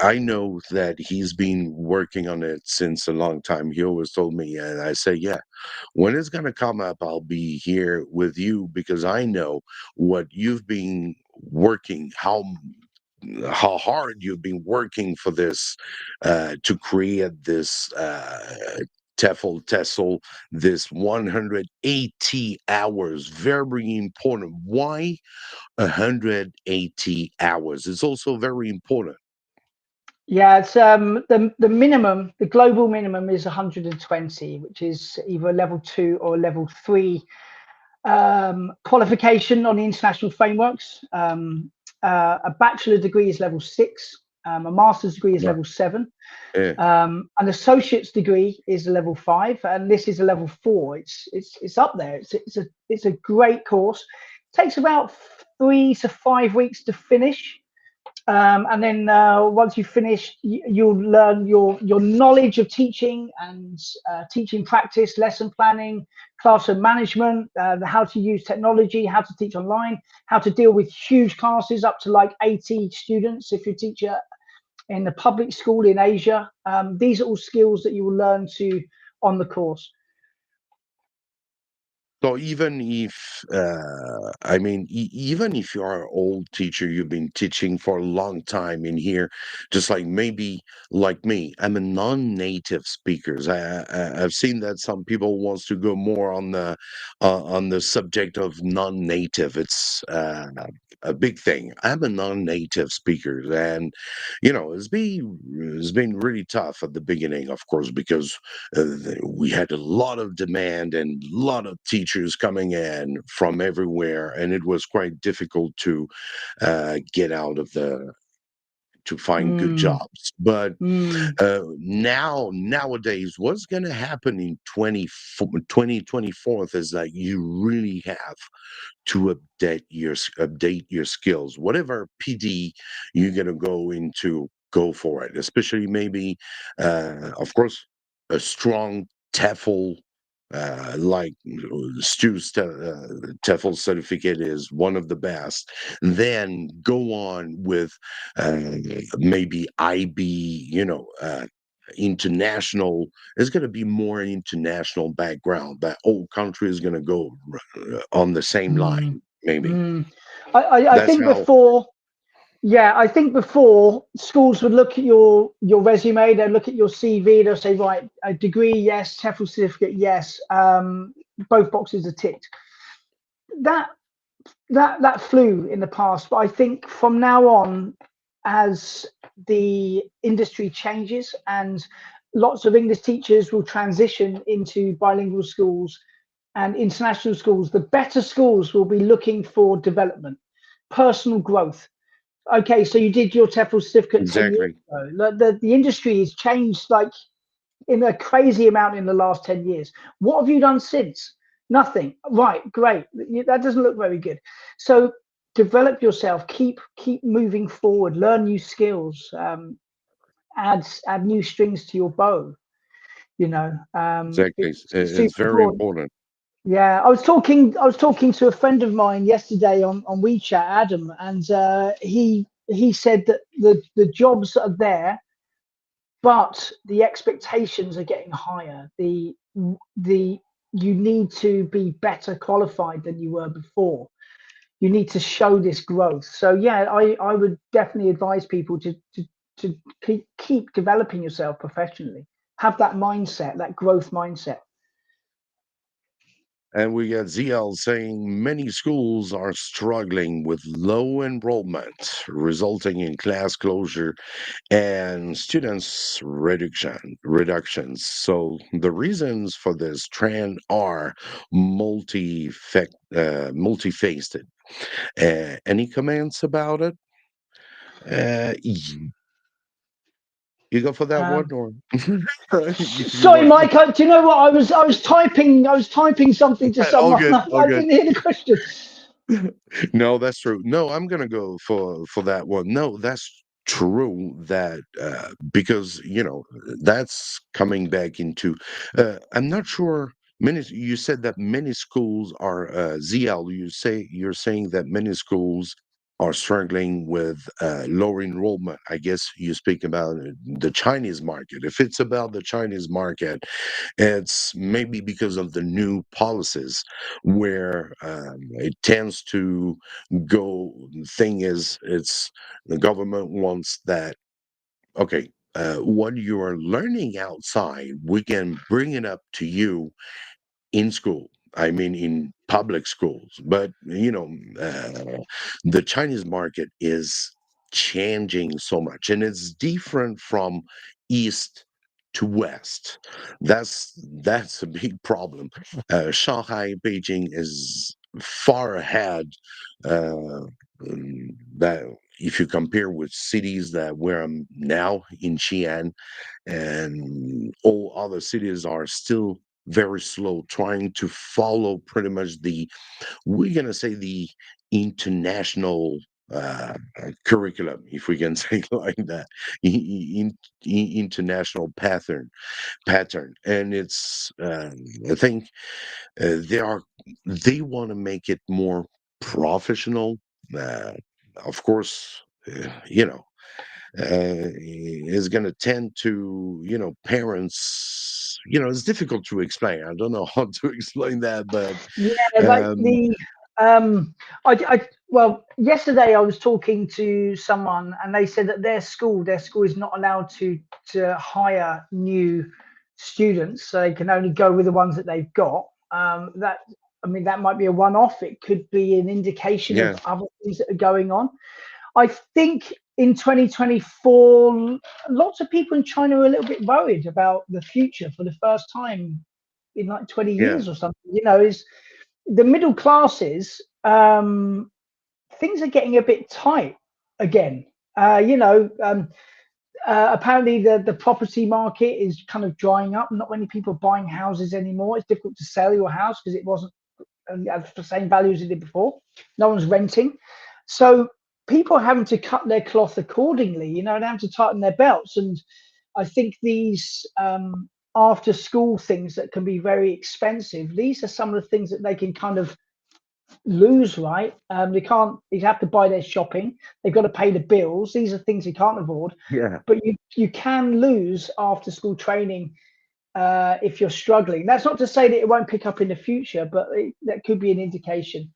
I know that he's been working on it since a long time. He always told me, and I say, yeah, when it's going to come up, I'll be here with you because I know what you've been working, how hard you've been working for this, to create this TEFL TESOL, this 180 hours. Very important. Why 180 hours? It's also very important. Yeah, it's the minimum, the global minimum is 120, which is either a level 2 or a level 3 qualification on the international frameworks. A bachelor degree is level 6, a master's degree is Yeah. level 7, Yeah. an associate's degree is a level 5, and this is a level 4. It's up there. It's a great course. It takes about 3 to 5 weeks to finish. And then once you finish, you'll learn your knowledge of teaching and teaching practice, lesson planning, classroom management, how to use technology, how to teach online, how to deal with huge classes up to like 80 students if you're a teacher in the public school in Asia. These are all skills that you will learn on the course. So even if, I mean, even if you are an old teacher, you've been teaching for a long time in here, just like maybe like me, I'm a non-native speakers. I've seen that some people wants to go more on the subject of non-native. It's a big thing. I'm a non-native speaker, and it's been really tough at the beginning, of course, because we had a lot of demand and a lot of teachers coming in from everywhere, and it was quite difficult to get out of the to find good Mm, jobs. But mm, nowadays, what's going to happen in 2024 is that you really have to update your skills. Whatever PD you're gonna go into, go for it. Especially maybe, of course, a strong TEFL. Like Stu's TEFL certificate is one of the best. Then go on with uh, maybe IB, international. It's going to be more international background. That whole country is going to go on the same mm, line, maybe. mm. I That's think how before, yeah, I think before schools would look at your resume, they'd look at your CV, they'll say, right, a degree, yes, TEFL certificate, yes, both boxes are ticked. That that flew in the past, but I think from now on, as the industry changes and lots of English teachers will transition into bilingual schools and international schools, the better schools will be looking for development, personal growth. Okay, so you did your TEFL certificate 10 years exactly. ago. The industry has changed like in a crazy amount in the last 10 years. What have you done since? Nothing. Right, great. That doesn't look very good. So develop yourself, keep moving forward, learn new skills, add new strings to your bow, Exactly. it's It's super very important. important. Yeah, I was talking to a friend of mine yesterday on WeChat, Adam, and he said that the jobs are there, but the expectations are getting higher. The You need to be better qualified than you were before. You need to show this growth. So yeah, I would definitely advise people to keep developing yourself professionally. Have that mindset, that growth mindset. And we got ZL saying many schools are struggling with low enrollment, resulting in class closure and students reductions. So the reasons for this trend are multifaceted. Any comments about it? You go for that one, Um, or you Sorry, want? Mike. Do you know what? I was typing something to All someone. good, all I good. didn't hear the question. No, that's true. No, I'm gonna go for that one. No, that's true. That because that's coming back into. I'm not sure. Many you said that many schools are ZL. You're saying that many schools are struggling with lower enrollment. I guess you speak about the Chinese market. If it's about the Chinese market, it's maybe because of the new policies where it tends to go. Thing is, it's the government wants that. Okay, what you are learning outside, we can bring it up to you in school. I mean, in public schools. But the Chinese market is changing so much, and it's different from east to west. That's a big problem. Shanghai, Beijing is far ahead. That if you compare with cities that where I'm now in Xi'an, and all other cities are still very slow trying to follow pretty much we're going to say the international curriculum, if we can say like that, international pattern. And it's I think they are they want to make it more professional. uh, of course, you know is going to tend to, parents, it's difficult to explain. I don't know how to explain that, but Yeah, like um, well, yesterday I was talking to someone and they said that their school is not allowed to hire new students, so they can only go with the ones that they've got. That I mean, that might be a one-off. It could be an indication of yeah, other things that are going on. I think in 2024, lots of people in China are a little bit worried about the future for the first time in like 20 yeah, years or something. Is the middle classes, things are getting a bit tight again. Apparently the property market is kind of drying up. Not many people are buying houses anymore. It's difficult to sell your house because it wasn't at the same value as it did before. No one's renting. So people are having to cut their cloth accordingly, and having to tighten their belts. And I think these after school things that can be very expensive, these are some of the things that they can kind of lose, right? They have to buy their shopping, they've got to pay the bills. These are things they can't afford. yeah. But you can lose after school training if you're struggling. That's not to say that it won't pick up in the future, but that could be an indication.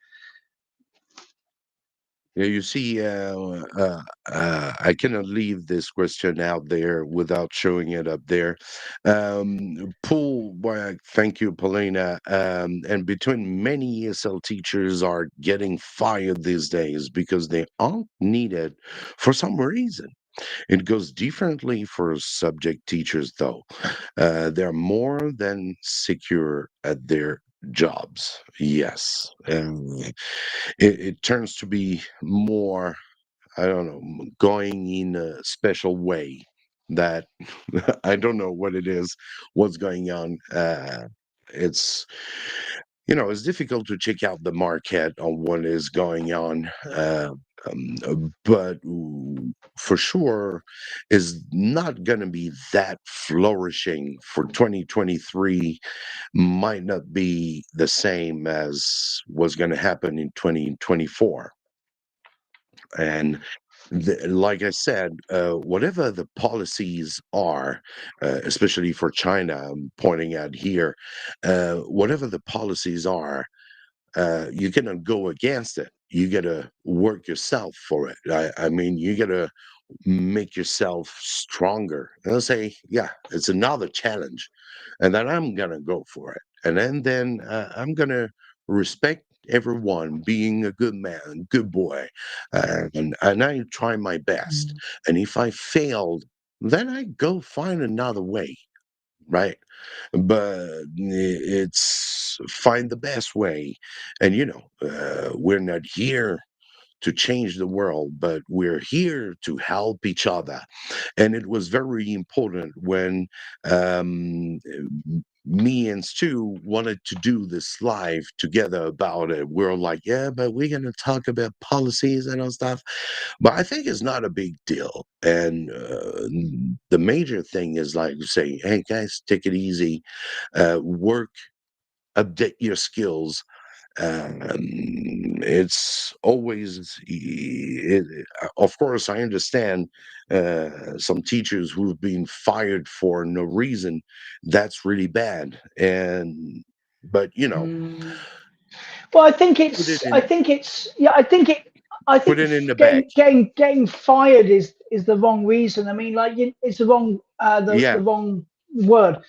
Yeah, you see, I cannot leave this question out there without showing it up there. Paul, well, thank you, Paulina. And between many ESL teachers are getting fired these days because they aren't needed for some reason. It goes differently for subject teachers, though. They're more than secure at their jobs. Yes. It turns to be more, I don't know, going in a special way that I don't know what it is, what's going on. It's it's difficult to check out the market on what is going on, but for sure is not going to be that flourishing for 2023. Might not be the same as was going to happen in 2024. And like I said, whatever the policies are, especially for China, I'm pointing out here, whatever the policies are, you cannot go against it. You got to work yourself for it. I mean, you got to make yourself stronger. And I'll say, yeah, it's another challenge, and then I'm gonna go for it. And then I'm gonna respect everyone, being a good man, good boy, and I try my best. Mm. And if I failed, then I go find another way, right? But it's find the best way. And we're not here to change the world, but we're here to help each other. And it was very important when um, me and Stu wanted to do this live together about it. We're like, yeah, but we're going to talk about policies and all stuff. But I think it's not a big deal. And the major thing is like say, hey, guys, take it easy, work, update your skills. It's always, of course, I understand some teachers who've been fired for no reason. That's really bad. But Mm. Well, I think put it it's. I in, think it's. Yeah, I think it. I put think it in the bag. getting fired is the wrong reason. I mean, like it's the wrong the Yeah, wrong word.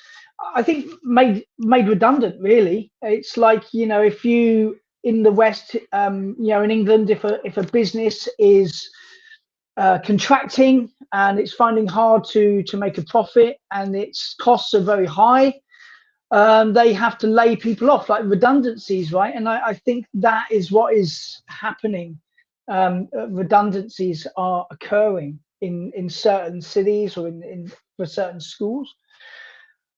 I think made redundant. Really, it's like if you in the West, in England, if a business is contracting and it's finding hard to make a profit and its costs are very high, they have to lay people off, like redundancies, right? And I think that is what is happening. Redundancies are occurring in certain cities or in for certain schools.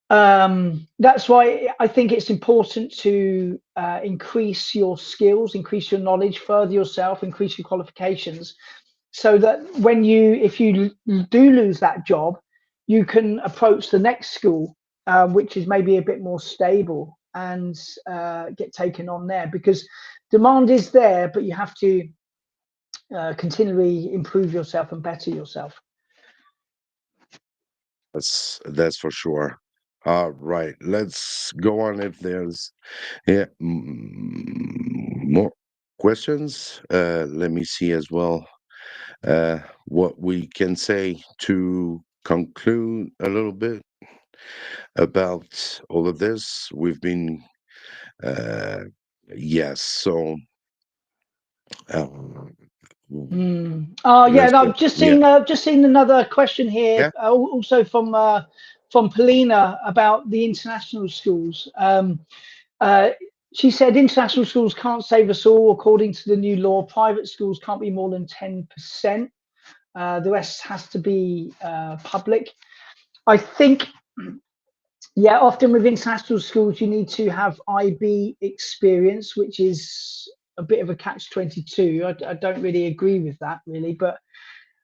That's why I think it's important to increase your skills, increase your knowledge, further yourself, increase your qualifications, so that if you do lose that job, you can approach the next school, which is maybe a bit more stable, and get taken on there, because demand is there, but you have to continually improve yourself and better yourself. That's for sure. All right, let's go on. If there's more questions, let me see as well what we can say to conclude a little bit about all of this. We've been uh, yes, so um, Oh yeah, let's no, go. I've just Yeah, seen another question here, yeah. also from Polina about the international schools. Uh, she said international schools can't save us all. According to the new law, private schools can't be more than 10%. The rest has to be public. I think, yeah, often with international schools, you need to have IB experience, which is a bit of a catch-22. I don't really agree with that, really, but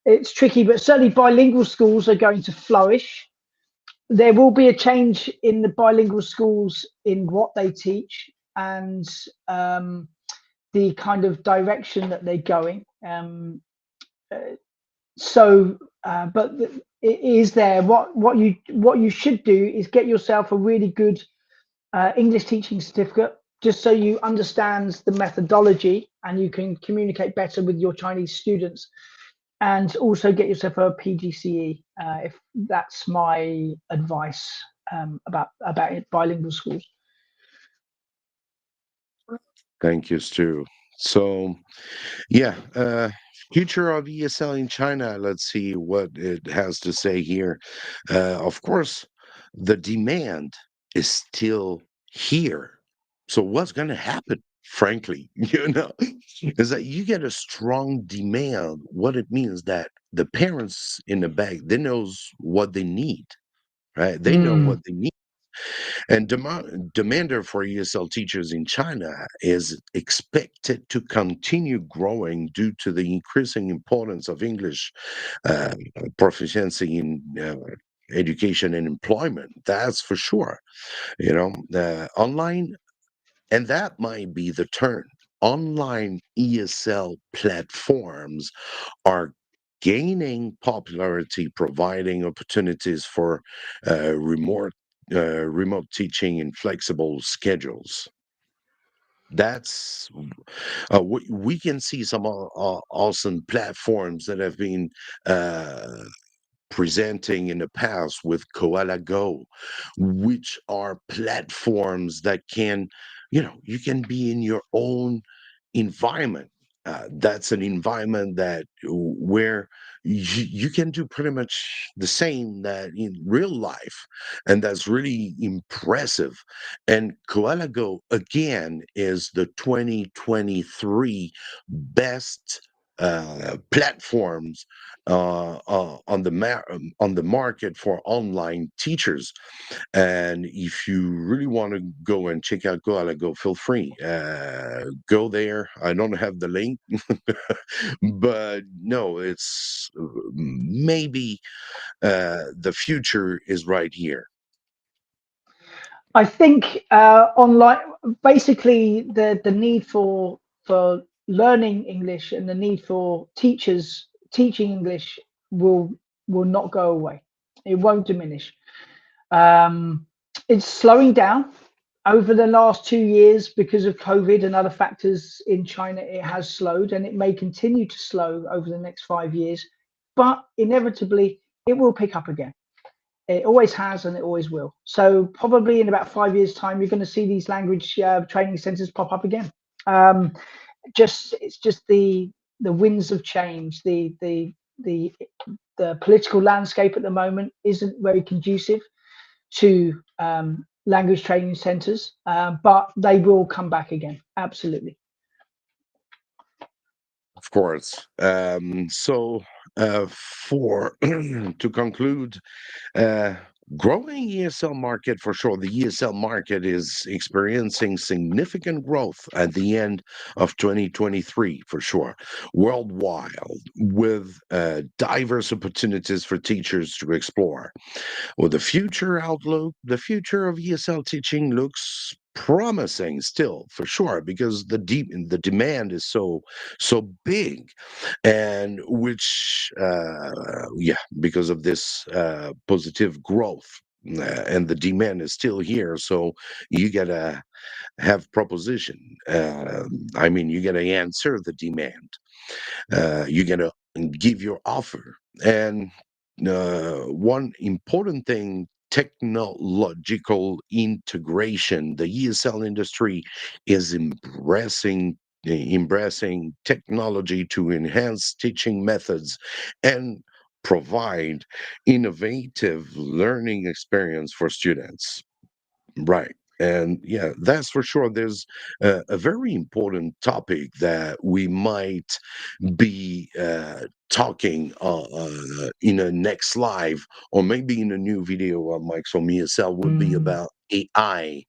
it's tricky. But certainly bilingual schools are going to flourish. There will be a change in the bilingual schools in what they teach and the kind of direction that they're going. But it is there. What you should do is get yourself a really good English teaching certificate, just so you understand the methodology and you can communicate better with your Chinese students. And also get yourself a PGCE, if that's my advice about bilingual schools. Thank you, Stu. So, yeah, future of ESL in China. Let's see what it has to say here. Of course, the demand is still here. So, what's going to happen? Frankly, is that you get a strong demand. What it means that the parents in the back, they knows what they need, right? They know Mm. what they need. And demander for ESL teachers in China is expected to continue growing due to the increasing importance of English uh, proficiency in education and employment. That's for sure. Online, and that might be the turn. Online ESL platforms are gaining popularity, providing opportunities for remote teaching and flexible schedules. That's we can see some awesome platforms that have been uh, presenting in the past with Koala Go, which are platforms that can, you can be in your own environment. That's an environment that where you can do pretty much the same that in real life, and that's really impressive. And Koala Go again is the 2023 best platforms on the market for online teachers. And if you really want to go and check out Koala Go, feel free. Go there. I don't have the link, but no, it's maybe the future is right here. I think online, basically, the need for learning English and the need for teachers teaching English will will not go away. It won't diminish. Um, it's slowing down over the last 2 years because of COVID and other factors in China. It has slowed, and it may continue to slow over the next 5 years, but inevitably it will pick up again. It always has, and it always will. So probably in about 5 years' time, you're going to see these language training centers pop up again. Um, it's just the winds of change. The the political landscape at the moment isn't very conducive to language training centers, but they will come back again. Absolutely. Of course. For to conclude, Uh, growing ESL market for sure. The ESL market is experiencing significant growth at the end of 2023 for sure, worldwide, with diverse opportunities for teachers to explore. Well, the future outlook, the future of ESL teaching looks promising still for sure, because the demand is so big, and which yeah, because of this positive growth, and the demand is still here, so you gotta have proposition. I mean, you gotta answer the demand. You gotta give your offer. And one important thing, technological integration. The ESL industry is embracing technology to enhance teaching methods and provide innovative learning experience for students. Right. And yeah, that's for sure. There's a very important topic that we might be talking in a next live, or maybe in a new video on Mike So Cell, would be Mm. about AI,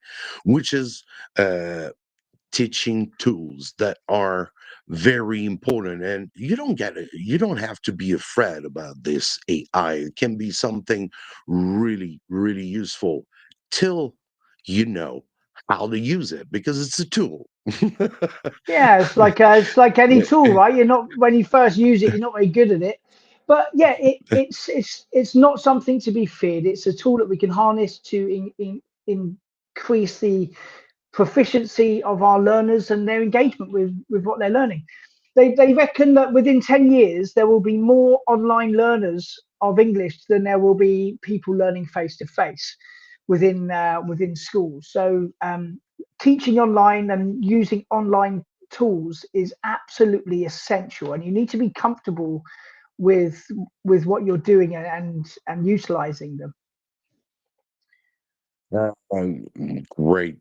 which is teaching tools that are very important. And you don't have to be afraid about this AI. It can be something really, really useful till you know how to use it, because it's a tool. Yeah, it's like any tool, right? You're not when you first use it, you're not very good at it. But yeah, it's not something to be feared. It's a tool that we can harness to increase the proficiency of our learners and their engagement with what they're learning. They reckon that within 10 years there will be more online learners of English than there will be people learning face to face within schools. So teaching online and using online tools is absolutely essential, and you need to be comfortable with what you're doing and utilizing them. Great.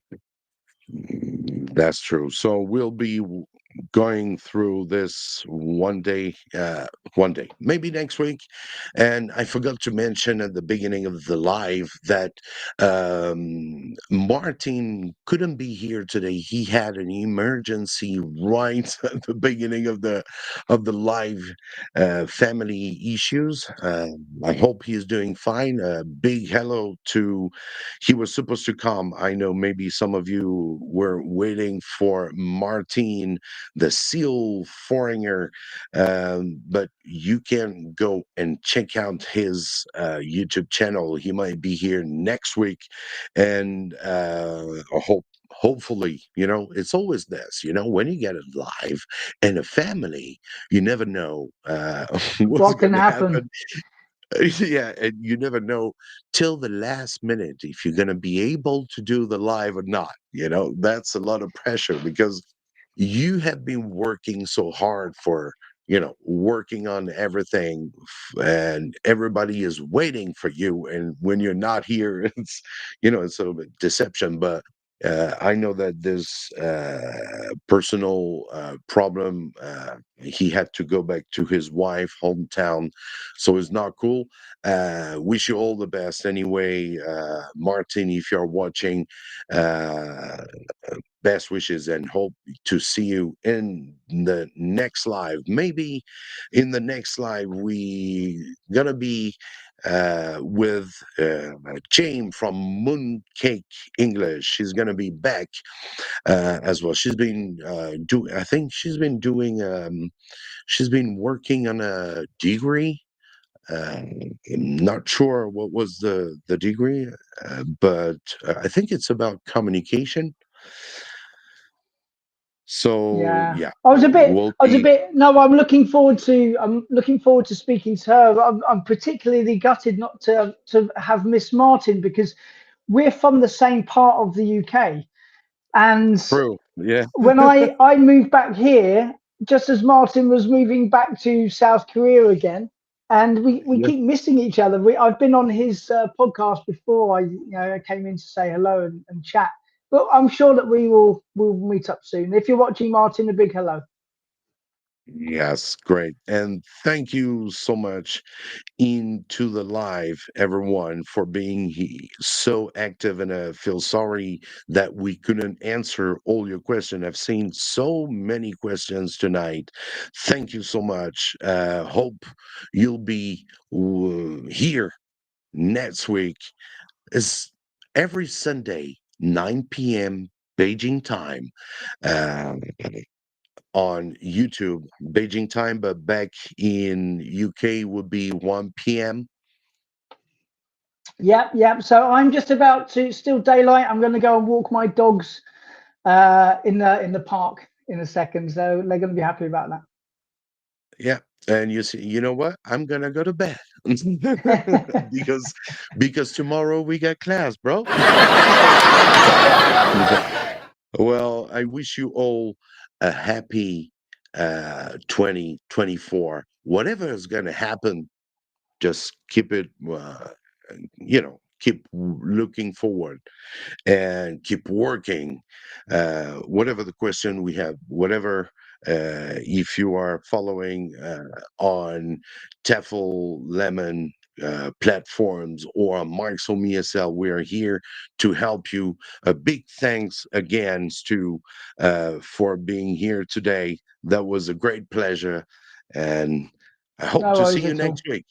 That's true. So we'll be going through this one day, maybe next week. And I forgot to mention at the beginning of the live that Martin couldn't be here today. He had an emergency right at the beginning of the live, family issues. I hope he's doing fine. A big hello to, he was supposed to come. I know maybe some of you were waiting for Martin, the seal foreigner, but you can go and check out his YouTube channel. He might be here next week, and hopefully, it's always this, when you get it live and a family, you never know what's What going can to happen? happen. Yeah, and you never know till the last minute if you're going to be able to do the live or not. That's a lot of pressure, because you have been working so hard for, working on everything, and everybody is waiting for you. And when you're not here, it's sort of a deception. But I know that this personal problem. He had to go back to his wife hometown, so it's not cool. Wish you all the best anyway, Martin, if you're watching. Uh, Best wishes, and hope to see you in the next live. Maybe in the next live we gonna be with Jane from Mooncake English. She's gonna be back as well. She's been I think she's been working on a degree. I'm not sure what was the degree, but I think it's about communication. So Yeah, yeah, I was a bit. we'll I was a be bit. No, I'm looking forward to. I'm looking forward to speaking to her. I'm particularly gutted not to have Miss Martin, because we're from the same part of the UK, and through. Yeah. when I moved back here, just as Martin was moving back to South Korea again, and we Yeah. keep missing each other. I've been on his podcast before. I came in to say hello and chat, but I'm sure that we'll meet up soon. If you're watching, Martin, a big hello. Yes, great. And thank you so much into the live, everyone, for being so active. And I feel sorry that we couldn't answer all your questions. I've seen so many questions tonight. Thank you so much. Hope you'll be here next week. Is every Sunday, 9 p.m. Beijing time. Um, on YouTube, Beijing time, but back in UK would be 1 p.m. Yep, yep. So I'm just about to still daylight. I'm going to go and walk my dogs in the park in a second. So they're going to be happy about Yeah. And you see, you know what? I'm gonna go to bed that. because tomorrow we got class, bro. Well, I wish you all a happy 2024. Whatever is gonna happen, just keep it keep looking forward and keep working. Whatever the question we have, whatever, if you are following on TEFL, Lemon platforms or on Marxom ESL, we are here to help you. A big thanks again, Stu, for being here today. That was a great pleasure. And I hope No to see worries you at all. next week.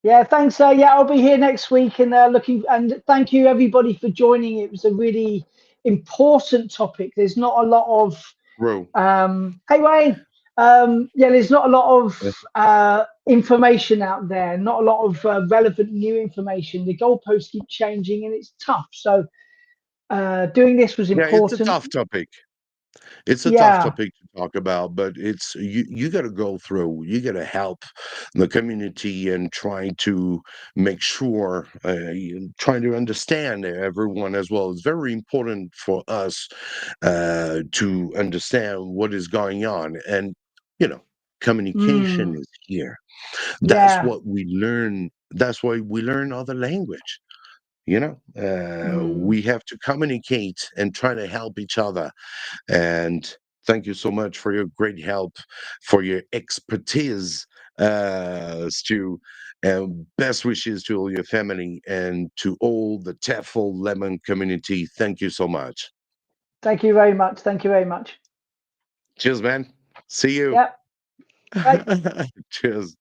Yeah, thanks. Yeah, I'll be here next week and looking. And thank you everybody for joining. It was a really important topic. There's not a lot of Bro. hey Wayne. Yeah, there's not a lot of information out there. Not a lot of relevant new information. The goalposts keep changing, and it's tough. So doing this was Yeah, it's a important. tough topic. It's a tough Yeah. topic to talk about, but it's you got to go through. You got to help the community and try to make sure, trying to understand everyone as well. It's very important for us to understand what is going on, and you know, communication Mm, is here. That's yeah. what we learn. That's why we learn other language. Mm. We have to communicate and try to help each other. And thank you so much for your great help, for your expertise, Stu. And best wishes to all your family and to all the TEFL Lemon community. Thank you so much. Thank you very much. Thank you very much. Cheers, man. See you. Yeah. Bye. Cheers.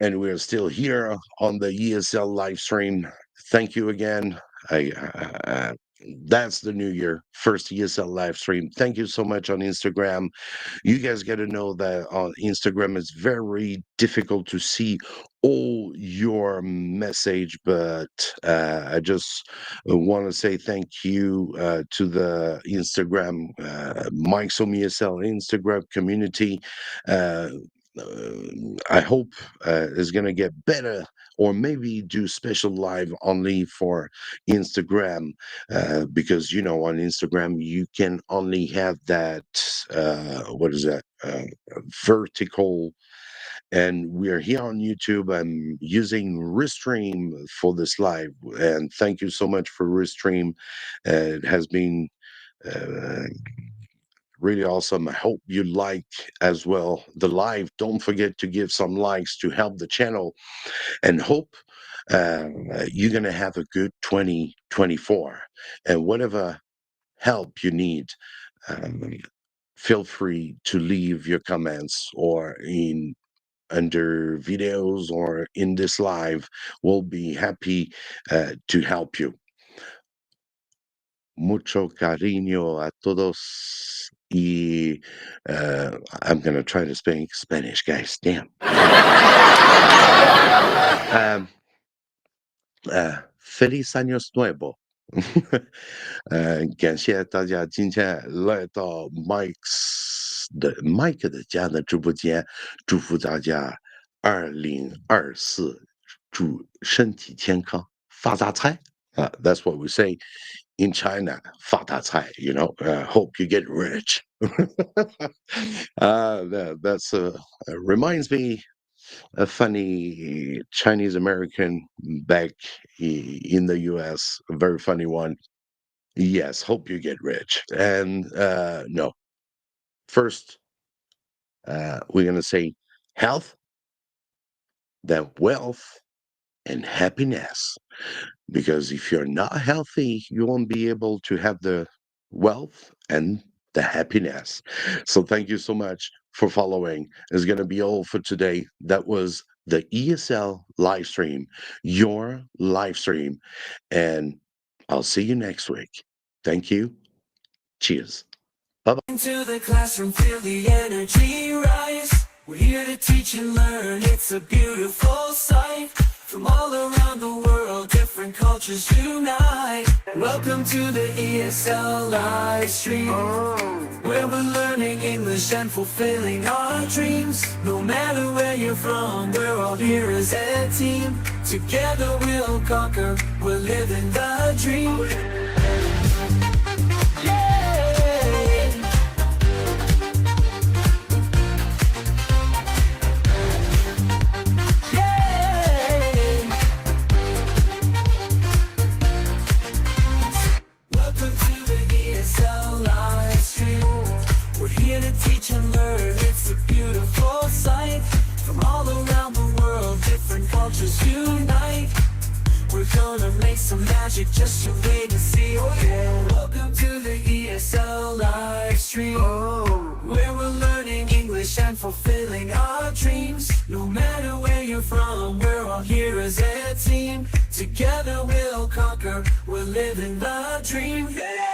And we're still here on the ESL live stream. Thank you again. That's the new year, first ESL live stream. Thank you so much on Instagram. You guys got to know that on Instagram it's very difficult to see all your message, but I just want to say thank you to the Instagram Mike's ESL Instagram community. Uh, I hope is going to get better, or maybe do special live only for Instagram, because on Instagram you can only have that what is that vertical, and we are here on YouTube. I'm using Restream for this live, and thank you so much for Restream. It has been uh, really awesome. I hope you like as well the live. Don't forget to give some likes to help the channel, and hope you're going to have a good 2024. And whatever help you need, um, feel free to leave your comments or in under videos or in this live. We'll be happy to help you. Mucho cariño a todos. Y I'm going to try to speak Spanish, guys. Damn. Feliz años nuevo. 感谢大家今天来到 Mike 的家的直播间，祝福大家2024，祝身体健康，发大财。That's what we say in China, 发大财. Hope you get rich. That's reminds me a funny Chinese American back in the US, a very funny one. Yes, hope you get rich. And no, first, we're going to say health, then wealth, and happiness. Because if you're not healthy, you won't be able to have the wealth and the happiness. So thank you so much for following. It's going to be all for today. That was the ESL live stream, your live stream. And I'll see you next week. Thank you. Cheers. Into the classroom, feel the energy rise. We're here to teach and learn, it's a beautiful sight. From all around the world, different cultures unite. Welcome to the ESL live stream, where we're learning English and fulfilling our dreams. No matter where you're from, we're all here as a team. Together we'll conquer, we're living the dream. Teach and learn, it's a beautiful sight. From all around the world, different cultures unite. We're gonna make some magic, just you wait and see. Oh yeah, welcome to the ESL live stream, where we're learning English and fulfilling our dreams. No matter where you're from, we're all here as a team. Together we'll conquer, we're living the dream. Yeah.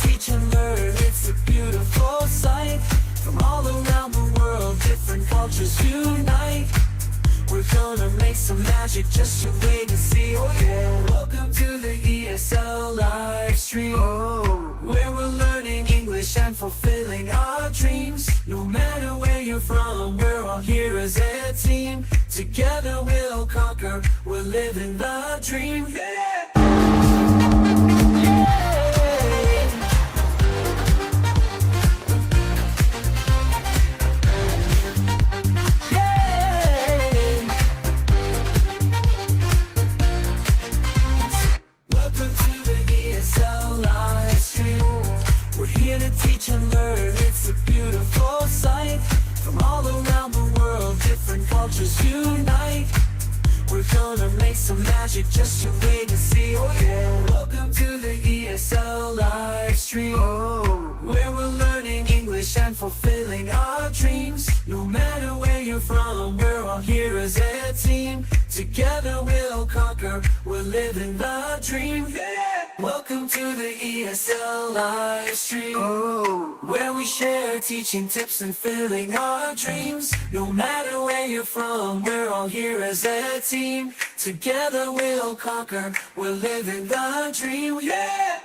Teach and learn, it's a beautiful sight. From all around the world, different cultures unite. We're gonna make some magic, just you wait and see. Oh yeah, welcome to the ESL live stream, where we're learning English and fulfilling our dreams. No matter where you're from, we're all here as a team. Together we'll conquer, we're living the dream. Yeah. Teach and learn, it's a beautiful sight. From all around the world, different cultures unite. We're gonna make some magic, just you wait and see. Oh yeah, welcome to the ESL live stream, where we're learning English and fulfilling our dreams. No matter where you're from, we're all here as a team. Together we'll conquer, we're living the dream. Yeah. Welcome to the ESL live stream, where we share teaching tips and filling our dreams. No matter where you're from, we're all here as a team. Together we'll conquer, we're living the dream. Yeah.